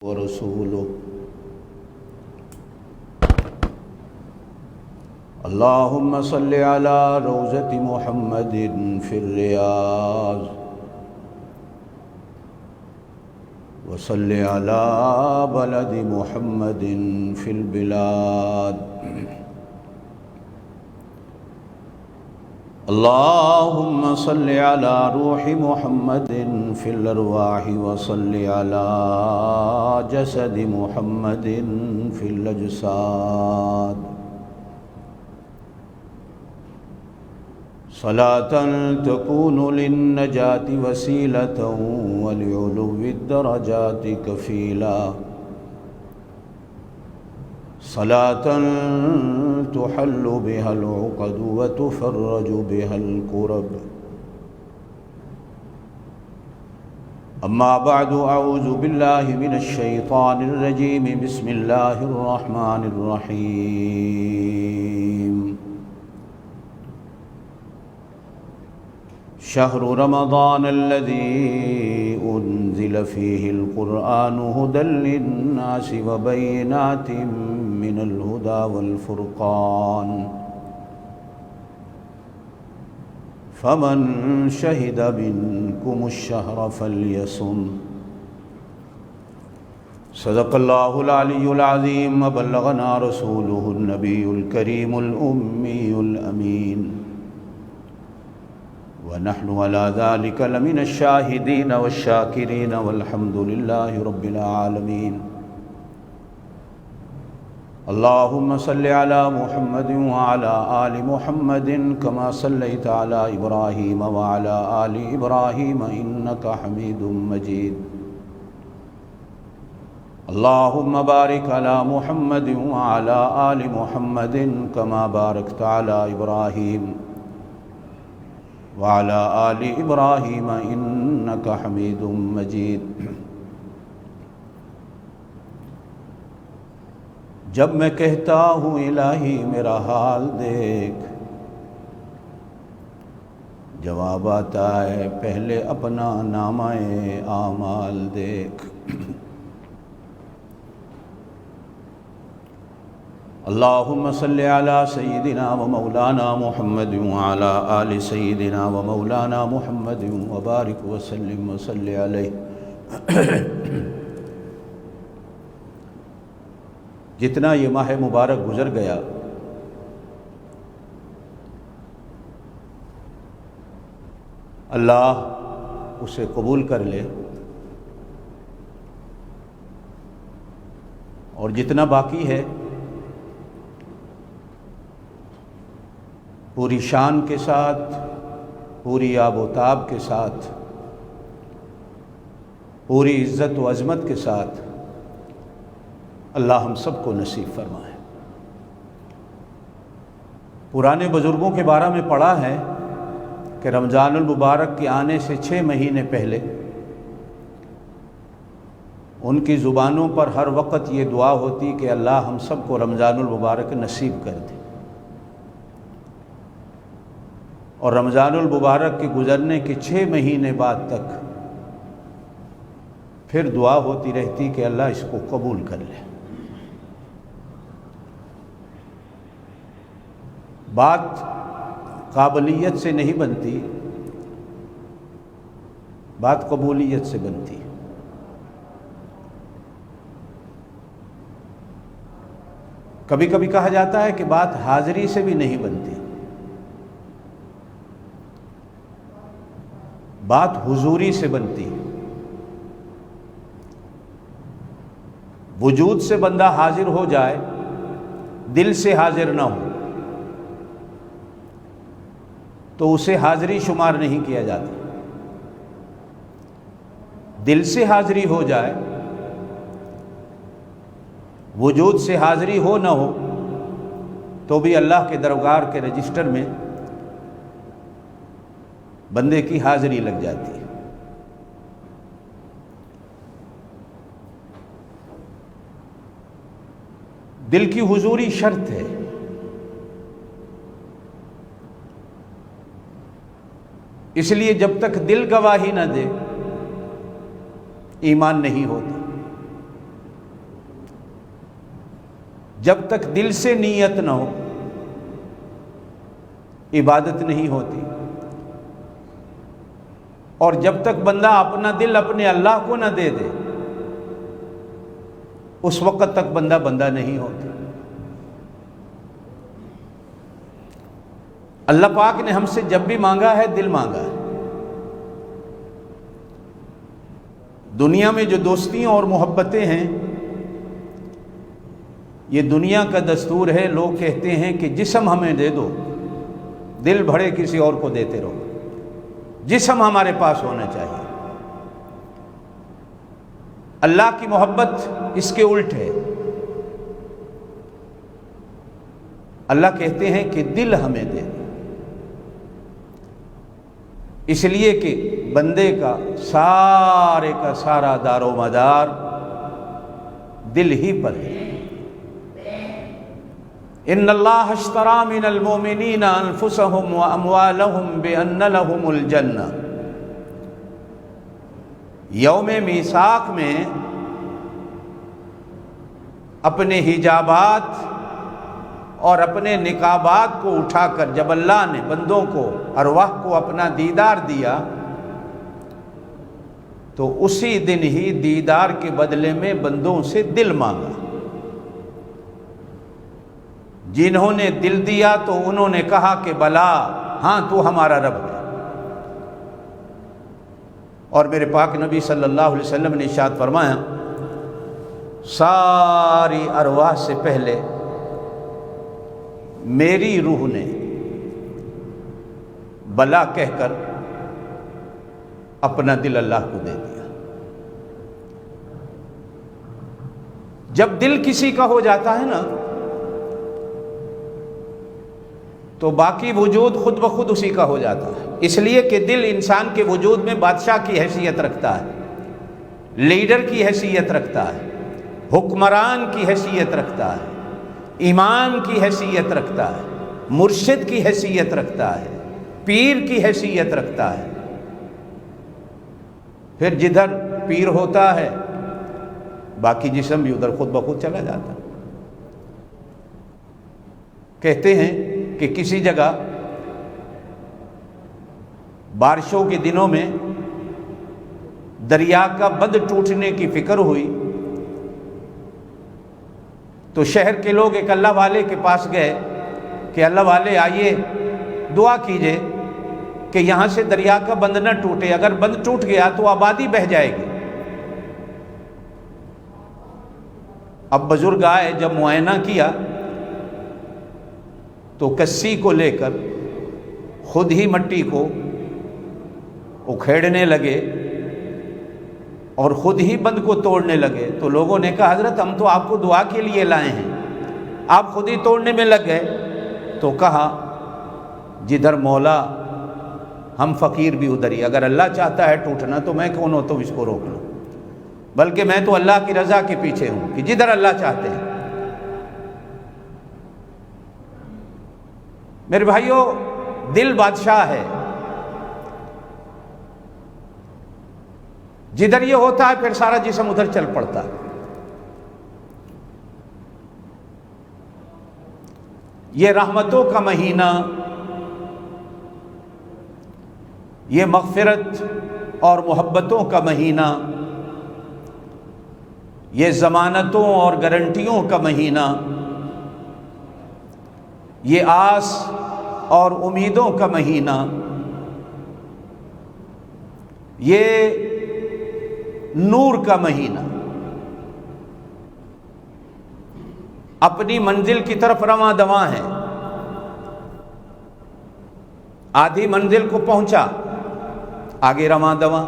ورسوله اللهم صل على روضة محمد في الرياض وصل على بلد محمد في البلاد اللهم صل على روح محمد في الأرواح وصل على جسد محمد في الأجساد صلاة تكون للنجاة وسيلة ولعلو الدرجات كفيلا صلاة تحل بها العقد وتفرج بها الكرب. أما بعد، أعوذ بالله من الشيطان الرجيم. بسم الله الرحمن الرحيم. شهر رمضان الذي أنزل فيه القرآن هدى للناس وبينات من الهدى والفرقان فمن شهد منكم الشهر فليصم. صدق الله العلي العظيم وبلغنا رسوله النبي الكريم الأمي الأمين ونحن على ذلك لمن الشاهدين والشاكرين والحمد لله رب العالمين. اللهم صل على محمد وعلى آل محمد كما صليت على إبراهيم وعلى آل إبراهيم إنك حميد مجيد. اللهم بارك على محمد وعلى آل محمد كما باركت على إبراهيم وعلى آل إبراهيم إنك حميد مجيد. جب میں کہتا ہوں الہی میرا حال دیکھ، جواب آتا ہے پہلے اپنا نامہ اعمال دیکھ. اللہم صل علی سیدنا و مولانا محمد وعلی آل سیدنا و مولانا محمد وبارک وسلم وصلی علیہ. جتنا یہ ماہ مبارک گزر گیا، اللہ اسے قبول کر لے، اور جتنا باقی ہے پوری شان کے ساتھ، پوری آب و تاب کے ساتھ، پوری عزت و عظمت کے ساتھ اللہ ہم سب کو نصیب فرمائے. پرانے بزرگوں کے بارے میں پڑھا ہے کہ رمضان المبارک کے آنے سے 6 مہینے پہلے ان کی زبانوں پر ہر وقت یہ دعا ہوتی کہ اللہ ہم سب کو رمضان المبارک نصیب کر دے، اور رمضان المبارک کے گزرنے کے 6 مہینے بعد تک پھر دعا ہوتی رہتی کہ اللہ اس کو قبول کر لے. بات قابلیت سے نہیں بنتی، بات قبولیت سے بنتی. کبھی کبھی کہا جاتا ہے کہ بات حاضری سے بھی نہیں بنتی، بات حضوری سے بنتی. وجود سے بندہ حاضر ہو جائے، دل سے حاضر نہ ہو تو اسے حاضری شمار نہیں کیا جاتا. دل سے حاضری ہو جائے، وجود سے حاضری ہو نہ ہو تو بھی اللہ کے دربار کے رجسٹر میں بندے کی حاضری لگ جاتی ہے. دل کی حضوری شرط ہے. اس لیے جب تک دل گواہی نہ دے ایمان نہیں ہوتا. جب تک دل سے نیت نہ ہو عبادت نہیں ہوتی، اور جب تک بندہ اپنا دل اپنے اللہ کو نہ دے دے اس وقت تک بندہ نہیں ہوتا۔ اللہ پاک نے ہم سے جب بھی مانگا ہے دل مانگا ہے۔ دنیا میں جو دوستیاں اور محبتیں ہیں، یہ دنیا کا دستور ہے۔ لوگ کہتے ہیں کہ جسم ہمیں دے دو، دل بھرے کسی اور کو دیتے رہو۔ جسم ہمارے پاس ہونا چاہیے۔ اللہ کی محبت اس کے الٹ ہے۔ اللہ کہتے ہیں کہ دل ہمیں دے دو، اس لیے کہ بندے کا سارا دار و مدار دل ہی پر ہے۔ ان اللہ اشتری من المؤمنین انفسهم واموالهم بان لهم الجنہ۔ یوم میثاق میں اپنے حجابات اور اپنے نقابات کو اٹھا کر جب اللہ نے بندوں کو ارواح کو اپنا دیدار دیا تو اسی دن ہی دیدار کے بدلے میں بندوں سے دل مانگا۔ جنہوں نے دل دیا تو انہوں نے کہا کہ بلا، ہاں تو ہمارا رب ہے۔ اور میرے پاک نبی صلی اللہ علیہ وسلم نے ارشاد فرمایا، ساری ارواح سے پہلے میری روح نے بلا کہہ کر اپنا دل اللہ کو دے دیا۔ جب دل کسی کا ہو جاتا ہے نا تو باقی وجود خود بخود اسی کا ہو جاتا ہے۔ اس لیے کہ دل انسان کے وجود میں بادشاہ کی حیثیت رکھتا ہے، لیڈر کی حیثیت رکھتا ہے، حکمران کی حیثیت رکھتا ہے، ایمان کی حیثیت رکھتا ہے، مرشد کی حیثیت رکھتا ہے، پیر کی حیثیت رکھتا ہے۔ پھر جدھر پیر ہوتا ہے باقی جسم بھی ادھر خود بخود چلا جاتا ہے۔ کہتے ہیں کہ کسی جگہ بارشوں کے دنوں میں دریا کا بند ٹوٹنے کی فکر ہوئی تو شہر کے لوگ ایک اللہ والے کے پاس گئے کہ اللہ والے آئیے دعا کیجئے کہ یہاں سے دریا کا بند نہ ٹوٹے، اگر بند ٹوٹ گیا تو آبادی بہہ جائے گی۔ اب بزرگ آئے، جب معائنہ کیا تو کسی کو لے کر خود ہی مٹی کو اکھیڑنے لگے اور خود ہی بند کو توڑنے لگے۔ تو لوگوں نے کہا حضرت ہم تو آپ کو دعا کے لیے لائے ہیں، آپ خود ہی توڑنے میں لگ گئے۔ تو کہا جدھر مولا ہم فقیر بھی ادھر ہی، اگر اللہ چاہتا ہے ٹوٹنا تو میں کون ہوں تو اس کو روک لوں، بلکہ میں تو اللہ کی رضا کے پیچھے ہوں کہ جدھر اللہ چاہتے ہیں۔ میرے بھائیوں، دل بادشاہ ہے، جدھر یہ ہوتا ہے پھر سارا جسم ادھر چل پڑتا ہے۔ یہ رحمتوں کا مہینہ، یہ مغفرت اور محبتوں کا مہینہ، یہ ضمانتوں اور گارنٹیوں کا مہینہ، یہ آس اور امیدوں کا مہینہ، یہ نور کا مہینہ، اپنی منزل کی طرف رواں دواں ہے۔ آدھی منزل کو پہنچا، آگے رواں دواں،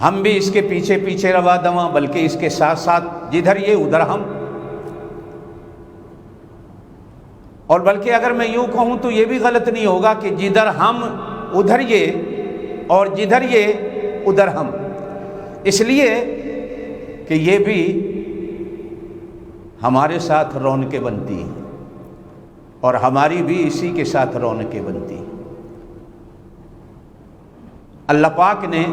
ہم بھی اس کے پیچھے پیچھے رواں دواں، بلکہ اس کے ساتھ ساتھ جدھر یہ ادھر ہم۔ اور بلکہ اگر میں یوں کہوں تو یہ بھی غلط نہیں ہوگا کہ جدھر ہم ادھر یہ اور جدھر یہ ادھر ہم، اس لیے کہ یہ بھی ہمارے ساتھ رونقیں بنتی ہیں اور ہماری بھی اسی کے ساتھ رونقیں بنتی ہیں۔ اللہ پاک نے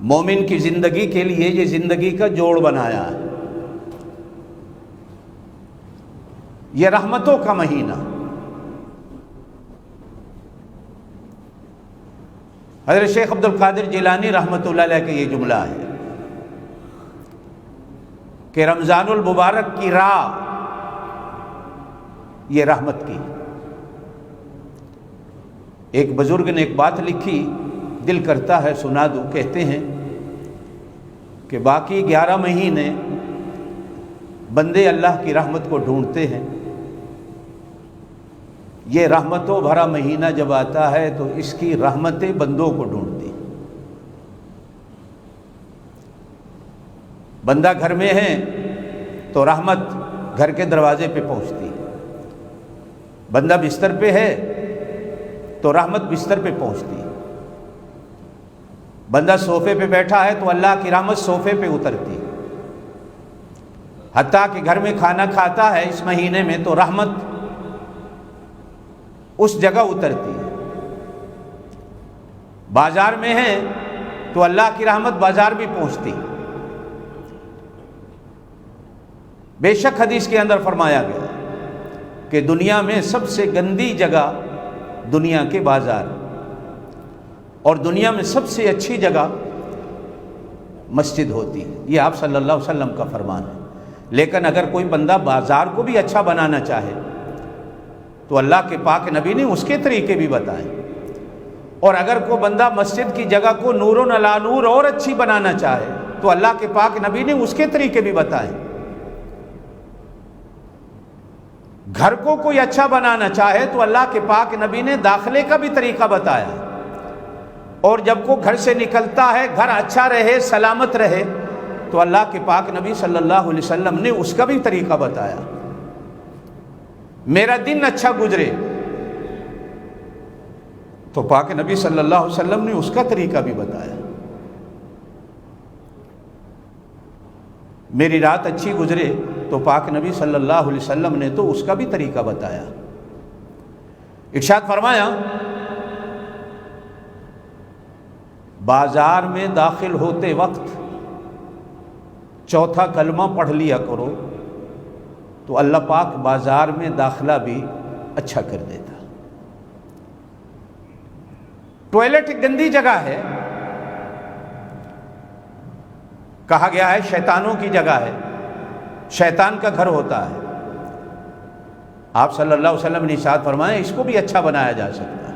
مومن کی زندگی کے لیے یہ زندگی کا جوڑ بنایا ہے۔ یہ رحمتوں کا مہینہ. حضرت شیخ عبد القادر جیلانی رحمۃ اللہ علیہ کا یہ جملہ ہے کہ رمضان المبارک کی راہ یہ رحمت کی. ایک بزرگ نے ایک بات لکھی، دل کرتا ہے سنا دوں. کہتے ہیں کہ باقی 11 مہینے بندے اللہ کی رحمت کو ڈھونڈتے ہیں، یہ رحمتوں بھرا مہینہ جب آتا ہے تو اس کی رحمتیں بندوں کو ڈھونڈتی. بندہ گھر میں ہے تو رحمت گھر کے دروازے پہ پہنچتی، بندہ بستر پہ ہے تو رحمت بستر پہ پہنچتی، بندہ صوفے پہ بیٹھا ہے تو اللہ کی رحمت صوفے پہ اترتی، حتیٰ کہ گھر میں کھانا کھاتا ہے اس مہینے میں تو رحمت اس جگہ اترتی ہے. بازار میں ہے تو اللہ کی رحمت بازار بھی پہنچتی. بے شک حدیث کے اندر فرمایا گیا کہ دنیا میں سب سے گندی جگہ دنیا کے بازار، اور دنیا میں سب سے اچھی جگہ مسجد ہوتی ہے. یہ آپ صلی اللہ علیہ وسلم کا فرمان ہے. لیکن اگر کوئی بندہ بازار کو بھی اچھا بنانا چاہے تو اللہ کے پاک نبی نے اس کے طریقے بھی بتائے، اور اگر کوئی بندہ مسجد کی جگہ کو نور و علی نور اور اچھی بنانا چاہے تو اللہ کے پاک نبی نے اس کے طریقے بھی بتائے. گھر کو کوئی اچھا بنانا چاہے تو اللہ کے پاک نبی نے داخلے کا بھی طریقہ بتایا، اور جب کو گھر سے نکلتا ہے گھر اچھا رہے سلامت رہے تو اللہ کے پاک نبی صلی اللہ علیہ وسلم نے اس کا بھی طریقہ بتایا. میرا دن اچھا گزرے تو پاک نبی صلی اللہ علیہ وسلم نے اس کا طریقہ بھی بتایا. میری رات اچھی گزرے تو پاک نبی صلی اللہ علیہ وسلم نے تو اس کا بھی طریقہ بتایا. ارشاد فرمایا بازار میں داخل ہوتے وقت چوتھا کلمہ پڑھ لیا کرو تو اللہ پاک بازار میں داخلہ بھی اچھا کر دیتا. ٹوائلٹ ایک گندی جگہ ہے، کہا گیا ہے شیطانوں کی جگہ ہے، شیطان کا گھر ہوتا ہے. آپ صلی اللہ علیہ وسلم نے ارشاد فرمایا اس کو بھی اچھا بنایا جا سکتا ہے.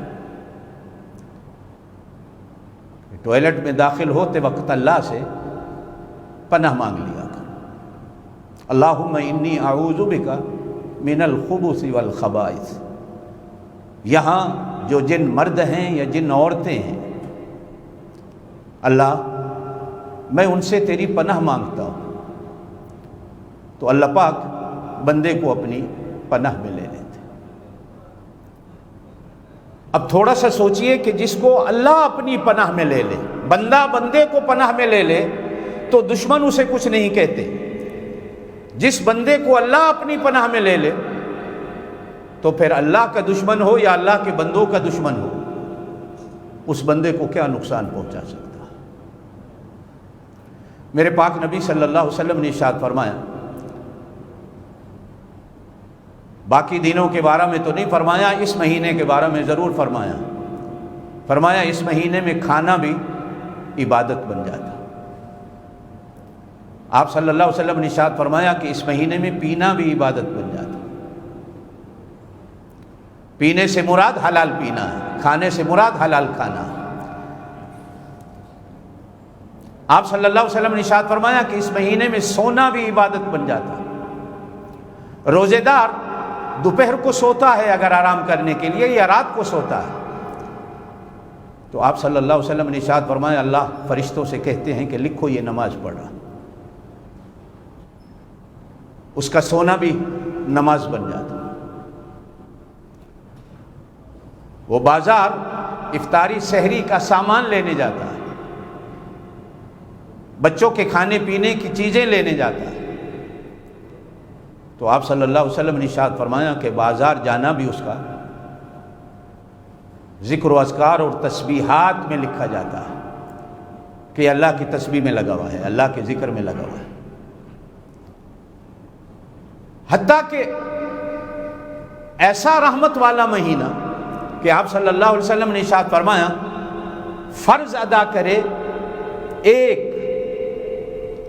ٹوائلٹ میں داخل ہوتے وقت اللہ سے پناہ مانگ لیا کر، اللہم انی اعوذ بک من الخبث والخبائث. یہاں جو جن مرد ہیں یا جن عورتیں ہیں اللہ میں ان سے تیری پناہ مانگتا ہوں. تو اللہ پاک بندے کو اپنی پناہ میں لے لیتے. اب تھوڑا سا سوچئے کہ جس کو اللہ اپنی پناہ میں لے لے، بندہ بندے کو پناہ میں لے لے تو دشمن اسے کچھ نہیں کہتے. جس بندے کو اللہ اپنی پناہ میں لے لے تو پھر اللہ کا دشمن ہو یا اللہ کے بندوں کا دشمن ہو اس بندے کو کیا نقصان پہنچا سکتا. میرے پاک نبی صلی اللہ علیہ وسلم نے ارشاد فرمایا، باقی دنوں کے بارے میں تو نہیں فرمایا، اس مہینے کے بارے میں ضرور فرمایا. فرمایا اس مہینے میں کھانا بھی عبادت بن جاتا. آپ صلی اللہ علیہ وسلم نے ارشاد فرمایا کہ اس مہینے میں پینا بھی عبادت بن جاتا. پینے سے مراد حلال پینا ہے، کھانے سے مراد حلال کھانا ہے. آپ صلی اللہ علیہ وسلم نے ارشاد فرمایا کہ اس مہینے میں سونا بھی عبادت بن جاتا. روزے دار دوپہر کو سوتا ہے اگر آرام کرنے کے لیے یا رات کو سوتا ہے تو آپ صلی اللہ علیہ وسلم نے ارشاد فرمایا اللہ فرشتوں سے کہتے ہیں کہ لکھو یہ نماز پڑھ رہا. اس کا سونا بھی نماز بن جاتا. وہ بازار افطاری سحری کا سامان لینے جاتا ہے، بچوں کے کھانے پینے کی چیزیں لینے جاتا ہے تو آپ صلی اللہ علیہ وسلم نے ارشاد فرمایا کہ بازار جانا بھی اس کا ذکر و اذکار اور تسبیحات میں لکھا جاتا ہے کہ اللہ کی تسبیح میں لگا ہوا ہے، اللہ کے ذکر میں لگا ہوا ہے. حتیٰ کہ ایسا رحمت والا مہینہ کہ آپ صلی اللہ علیہ وسلم نے ارشاد فرمایا فرض ادا کرے ایک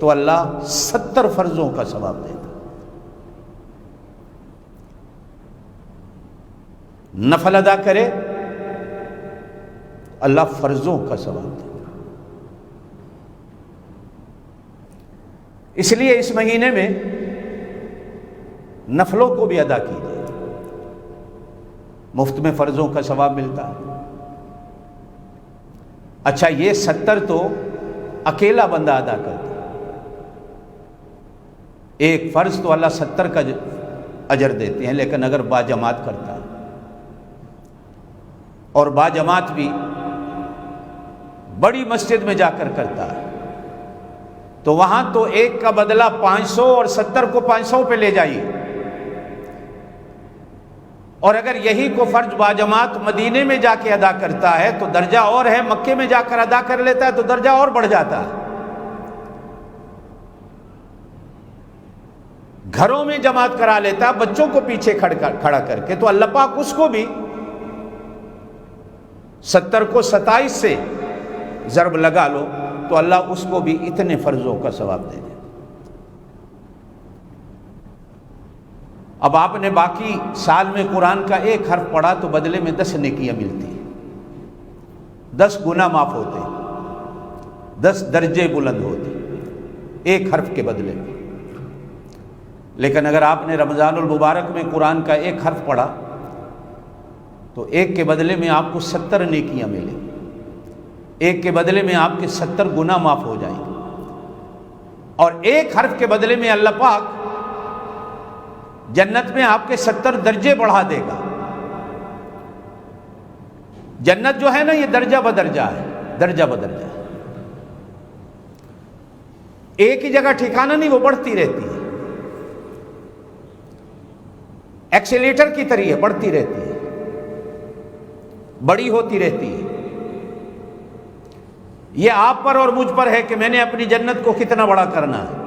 تو اللہ 70 فرضوں کا ثواب دے گا، نفل ادا کرے اللہ فرضوں کا ثواب دے گا۔ اس لیے اس مہینے میں نفلوں کو بھی ادا کیجیے، مفت میں فرضوں کا ثواب ملتا ہے۔ اچھا یہ 70 تو اکیلا بندہ ادا کرتا ہے، ایک فرض تو اللہ 70 کا اجر دیتے ہیں، لیکن اگر باجماعت کرتا ہے اور باجماعت بھی بڑی مسجد میں جا کر کرتا ہے تو وہاں تو ایک کا بدلہ 500 اور 70 کو 500 پہ لے جائیے، اور اگر یہی کو فرض باجماعت مدینے میں جا کے ادا کرتا ہے تو درجہ اور ہے، مکے میں جا کر ادا کر لیتا ہے تو درجہ اور بڑھ جاتا ہے۔ گھروں میں جماعت کرا لیتا ہے بچوں کو پیچھے کھڑا کر کے، تو اللہ پاک اس کو بھی 70 کو 27 سے ضرب لگا لو تو اللہ اس کو بھی اتنے فرضوں کا ثواب دے دے۔ اب آپ نے باقی سال میں قرآن کا ایک حرف پڑھا تو بدلے میں 10 نیکیاں ملتی ہیں، 10 گناہ معاف ہوتے ہیں، 10 درجے بلند ہوتے ہیں ایک حرف کے بدلے میں۔ لیکن اگر آپ نے رمضان المبارک میں قرآن کا ایک حرف پڑھا تو ایک کے بدلے میں آپ کو 70 نیکیاں ملیں، ایک کے بدلے میں آپ کے 70 گناہ معاف ہو جائیں گے، اور ایک حرف کے بدلے میں اللہ پاک جنت میں آپ کے 70 درجے بڑھا دے گا۔ جنت جو ہے نا یہ درجہ بدرجہ ہے، درجہ بدرجہ ہے، ایک ہی جگہ ٹھکانہ نہیں، وہ بڑھتی رہتی ہے، ایکسیلیٹر کی طرح بڑھتی رہتی ہے، بڑی ہوتی رہتی ہے۔ یہ آپ پر اور مجھ پر ہے کہ میں نے اپنی جنت کو کتنا بڑا کرنا ہے۔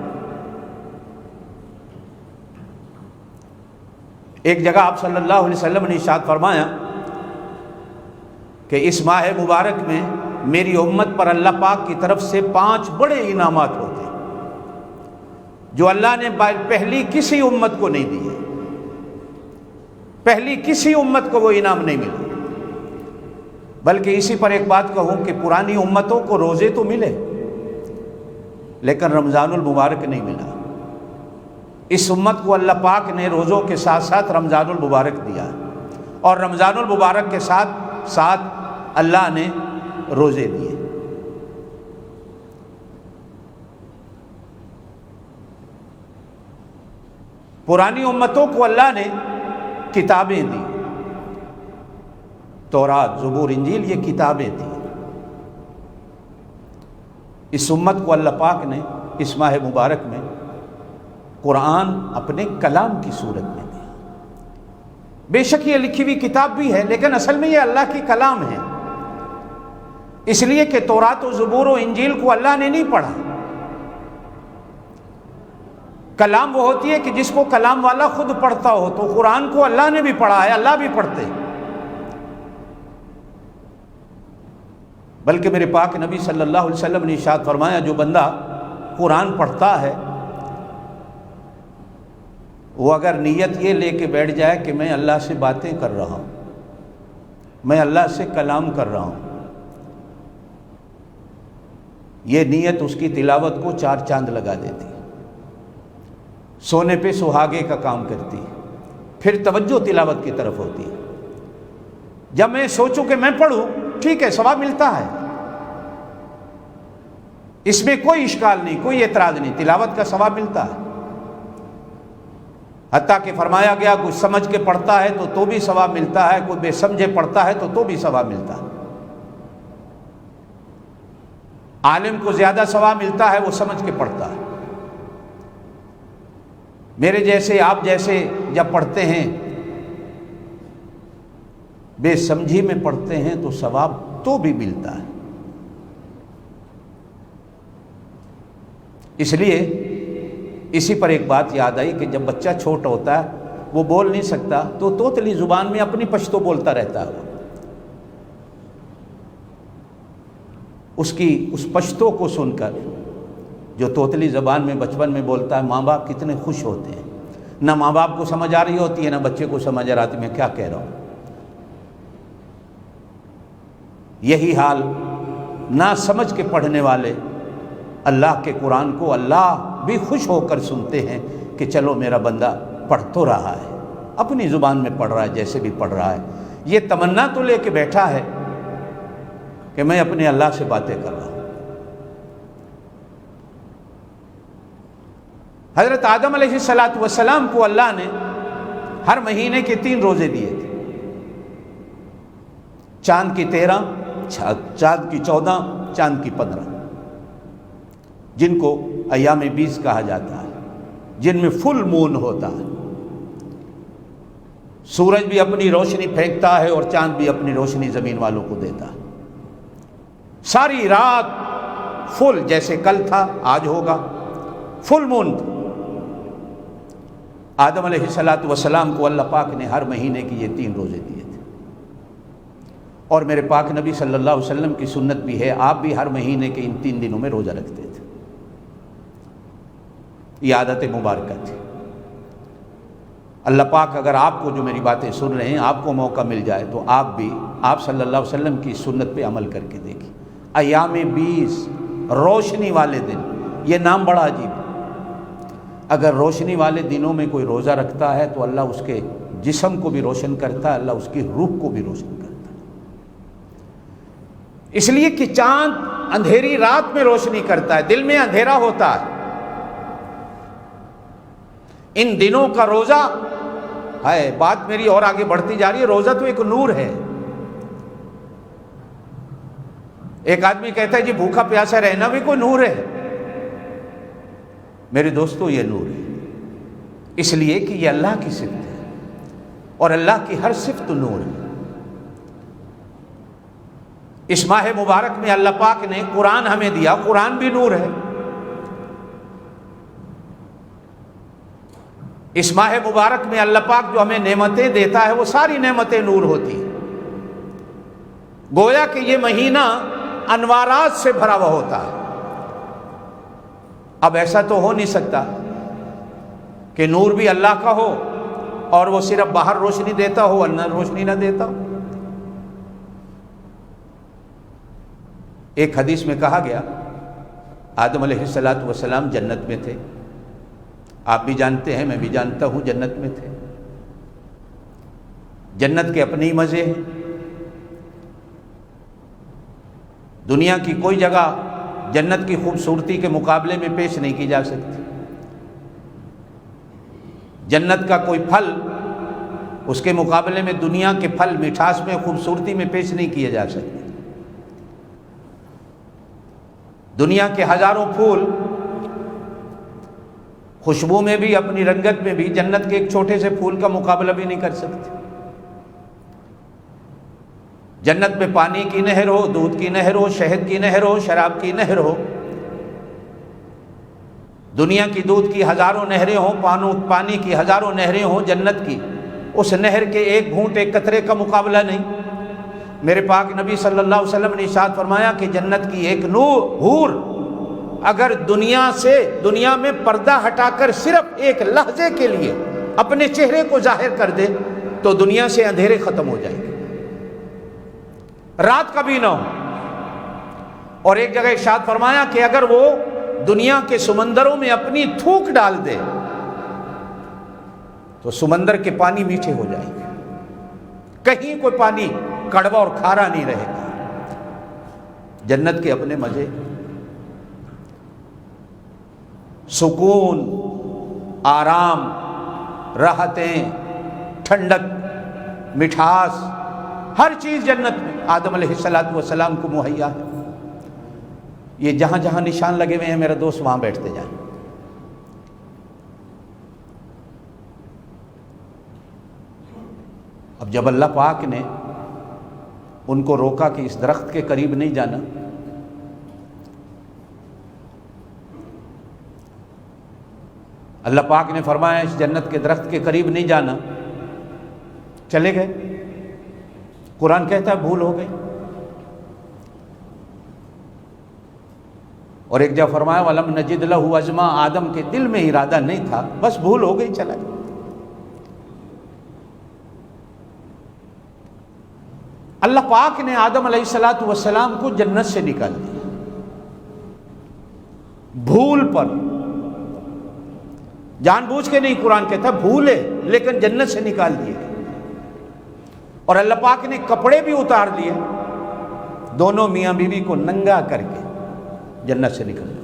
ایک جگہ آپ صلی اللہ علیہ وسلم نے ارشاد فرمایا کہ اس ماہ مبارک میں میری امت پر اللہ پاک کی طرف سے 5 بڑے انعامات ہوتے ہیں جو اللہ نے پہلی کسی امت کو نہیں دیے، پہلی کسی امت کو وہ انعام نہیں ملا۔ بلکہ اسی پر ایک بات کہوں کہ پرانی امتوں کو روزے تو ملے لیکن رمضان المبارک نہیں ملا۔ اس امت کو اللہ پاک نے روزوں کے ساتھ ساتھ رمضان المبارک دیا، اور رمضان المبارک کے ساتھ ساتھ اللہ نے روزے دیے۔ پرانی امتوں کو اللہ نے کتابیں دی، تورات، زبور، انجیل، یہ کتابیں تھیں۔ اس امت کو اللہ پاک نے اس ماہ مبارک میں قرآن اپنے کلام کی صورت میں دیا۔ بے شک یہ لکھی ہوئی کتاب بھی ہے لیکن اصل میں یہ اللہ کی کلام ہے، اس لیے کہ تورات و زبور و انجیل کو اللہ نے نہیں پڑھا۔ کلام وہ ہوتی ہے کہ جس کو کلام والا خود پڑھتا ہو، تو قرآن کو اللہ نے بھی پڑھا ہے، اللہ بھی پڑھتے ہیں۔ بلکہ میرے پاک نبی صلی اللہ علیہ وسلم نے ارشاد فرمایا جو بندہ قرآن پڑھتا ہے وہ اگر نیت یہ لے کے بیٹھ جائے کہ میں اللہ سے باتیں کر رہا ہوں، میں اللہ سے کلام کر رہا ہوں، یہ نیت اس کی تلاوت کو 4 چاند لگا دیتی، سونے پہ سہاگے کا کام کرتی، پھر توجہ تلاوت کی طرف ہوتی ہے۔ جب میں سوچوں کہ میں پڑھوں، ٹھیک ہے، ثواب ملتا ہے، اس میں کوئی اشکال نہیں، کوئی اعتراض نہیں، تلاوت کا ثواب ملتا ہے۔ حتیٰ کہ فرمایا گیا کچھ سمجھ کے پڑھتا ہے تو بھی ثواب ملتا ہے، کوئی بے سمجھے پڑھتا ہے تو بھی ثواب ملتا ہے۔ عالم کو زیادہ ثواب ملتا ہے وہ سمجھ کے پڑھتا ہے۔ میرے جیسے آپ جیسے جب پڑھتے ہیں بے سمجھی میں پڑھتے ہیں تو ثواب تو بھی ملتا ہے۔ اس لیے اسی پر ایک بات یاد آئی کہ جب بچہ چھوٹا ہوتا ہے وہ بول نہیں سکتا تو توتلی زبان میں اپنی پشتو بولتا رہتا ہے. اس پشتو کو سن کر جو توتلی زبان میں بچپن میں بولتا ہے، ماں باپ کتنے خوش ہوتے ہیں. نہ ماں باپ کو سمجھ آ رہی ہوتی ہے، نہ بچے کو سمجھ آ رہی میں کیا کہہ رہا ہوں. یہی حال نہ سمجھ کے پڑھنے والے اللہ کے قرآن کو اللہ بھی خوش ہو کر سنتے ہیں کہ چلو میرا بندہ پڑھ تو رہا ہے، اپنی زبان میں پڑھ رہا ہے، جیسے بھی پڑھ رہا ہے. یہ تمنا تو لے کے بیٹھا ہے کہ میں اپنے اللہ سے باتیں کر رہا ہوں. حضرت آدم علیہ السلام کو اللہ نے ہر مہینے کے 3 روزے دیے تھے. چاند کی 13، چاند کی 14، چاند کی 15، جن کو ایام 20 کہا جاتا ہے، جن میں فل مون ہوتا ہے. سورج بھی اپنی روشنی پھینکتا ہے اور چاند بھی اپنی روشنی زمین والوں کو دیتا ہے. ساری رات فل، جیسے کل تھا آج ہوگا، فل مون تھا. آدم علیہ السلام کو اللہ پاک نے ہر مہینے کی یہ 3 روزے دیے تھے. اور میرے پاک نبی صلی اللہ علیہ وسلم کی سنت بھی ہے، آپ بھی ہر مہینے کے ان 3 دنوں میں روزہ رکھتے تھے. یہ عادت مبارکہ تھی. اللہ پاک اگر آپ کو جو میری باتیں سن رہے ہیں آپ کو موقع مل جائے تو آپ بھی آپ صلی اللہ علیہ وسلم کی سنت پہ عمل کر کے دیکھیں. ایام 20 روشنی والے دن، یہ نام بڑا عجیب ہے. اگر روشنی والے دنوں میں کوئی روزہ رکھتا ہے تو اللہ اس کے جسم کو بھی روشن کرتا ہے، اللہ اس کی روح کو بھی روشن کرتا ہے. اس لیے کہ چاند اندھیری رات میں روشنی کرتا ہے، دل میں اندھیرا ہوتا ہے. ان دنوں کا روزہ ہے. بات میری اور آگے بڑھتی جا رہی ہے. روزہ تو ایک نور ہے. ایک آدمی کہتا ہے جی بھوکا پیاسا رہنا بھی کوئی نور ہے. میرے دوستو یہ نور ہے، اس لیے کہ یہ اللہ کی صفت ہے اور اللہ کی ہر صفت نور ہے. اس ماہ مبارک میں اللہ پاک نے قرآن ہمیں دیا، قرآن بھی نور ہے. اس ماہ مبارک میں اللہ پاک جو ہمیں نعمتیں دیتا ہے وہ ساری نعمتیں نور ہوتی ہیں. گویا کہ یہ مہینہ انوارات سے بھرا ہوا ہوتا ہے. اب ایسا تو ہو نہیں سکتا کہ نور بھی اللہ کا ہو اور وہ صرف باہر روشنی دیتا ہو، اندر روشنی نہ دیتا. ایک حدیث میں کہا گیا آدم علیہ السلام جنت میں تھے. آپ بھی جانتے ہیں، میں بھی جانتا ہوں، جنت میں تھے. جنت کے اپنے ہی مزے ہیں. دنیا کی کوئی جگہ جنت کی خوبصورتی کے مقابلے میں پیش نہیں کی جا سکتی. جنت کا کوئی پھل اس کے مقابلے میں دنیا کے پھل مٹھاس میں، خوبصورتی میں پیش نہیں کیے جا سکتے. دنیا کے ہزاروں پھول خوشبو میں بھی، اپنی رنگت میں بھی، جنت کے ایک چھوٹے سے پھول کا مقابلہ بھی نہیں کر سکتے. جنت میں پانی کی نہر ہو، دودھ کی نہر ہو، شہد کی نہر ہو، شراب کی نہر ہو. دنیا کی دودھ کی ہزاروں نہریں ہوں، پانی کی ہزاروں نہریں ہوں، جنت کی اس نہر کے ایک گھونٹ، ایک قطرے کا مقابلہ نہیں. میرے پاک نبی صلی اللہ علیہ وسلم نے ارشاد فرمایا کہ جنت کی ایک حور اگر دنیا میں پردہ ہٹا کر صرف ایک لحظے کے لیے اپنے چہرے کو ظاہر کر دے تو دنیا سے اندھیرے ختم ہو جائیں گے، رات کبھی نہ ہو. اور ایک جگہ ارشاد فرمایا کہ اگر وہ دنیا کے سمندروں میں اپنی تھوک ڈال دے تو سمندر کے پانی میٹھے ہو جائیں گے، کہیں کوئی پانی کڑوا اور کھارا نہیں رہے گا. جنت کے اپنے مزے، سکون، آرام، راحتیں، ٹھنڈک، مٹھاس، ہر چیز جنت میں آدم علیہ السلام کو مہیا ہے. یہ جہاں جہاں نشان لگے ہوئے ہیں میرا دوست وہاں بیٹھتے جائیں. اب جب اللہ پاک نے ان کو روکا کہ اس درخت کے قریب نہیں جانا، اللہ پاک نے فرمایا اس جنت کے درخت کے قریب نہیں جانا، چلے گئے۔ قرآن کہتا ہے بھول ہو گئی۔ اور ایک جگہ فرمایا وَلَمْ نَجِدْ لَهُ عَزْمًا، آدم کے دل میں ارادہ نہیں تھا، بس بھول ہو گئی، چلا گیا۔ اللہ پاک نے آدم علیہ السلام کو جنت سے نکال دیا بھول پر، جان بوجھ کے نہیں، قرآن کہتا بھول ہے لیکن جنت سے نکال دیے۔ اور اللہ پاک نے کپڑے بھی اتار لیے، دونوں میاں بیوی کو ننگا کر کے جنت سے نکل گئے۔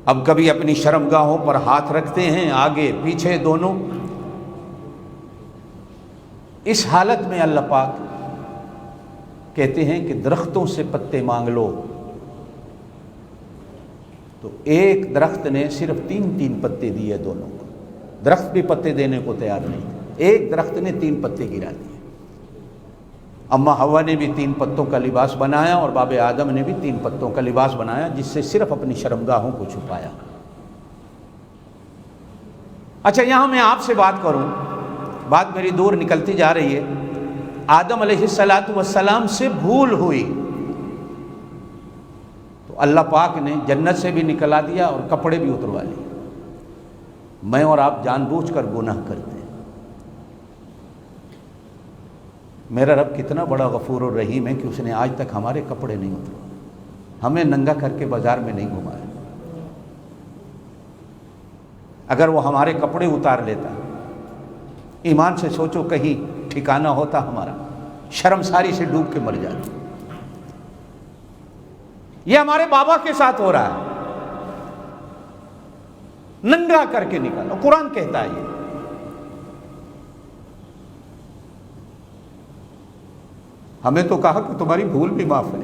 اب کبھی اپنی شرمگاہوں پر ہاتھ رکھتے ہیں، آگے پیچھے دونوں۔ اس حالت میں اللہ پاک کہتے ہیں کہ درختوں سے پتے مانگ لو، تو ایک درخت نے صرف 3 پتے دیے دونوں کو، درخت بھی پتے دینے کو تیار نہیں، ایک درخت نے 3 پتے گرا دیے۔ اماں حوا نے بھی 3 پتوں کا لباس بنایا اور باب آدم نے بھی 3 پتوں کا لباس بنایا، جس سے صرف اپنی شرمگاہوں کو چھپایا۔ اچھا، یہاں میں آپ سے بات کروں، بات میری دور نکلتی جا رہی ہے۔ آدم علیہ السلام سے بھول ہوئی تو اللہ پاک نے جنت سے بھی نکلا دیا اور کپڑے بھی اتروا لیے۔ میں اور آپ جان بوجھ کر گناہ کرتے ہیں۔ میرا رب کتنا بڑا غفور اور رحیم ہے کہ اس نے آج تک ہمارے کپڑے نہیں اتروائے، ہمیں ننگا کر کے بازار میں نہیں گھمایا۔ اگر وہ ہمارے کپڑے اتار لیتا، ایمان سے سوچو کہیں ٹھکانہ ہوتا ہمارا، شرمساری سے ڈوب کے مر جاتا۔ یہ ہمارے بابا کے ساتھ ہو رہا ہے، ننگا کر کے نکالا، قرآن کہتا ہے یہ۔ ہمیں تو کہا کہ تمہاری بھول بھی معاف ہے،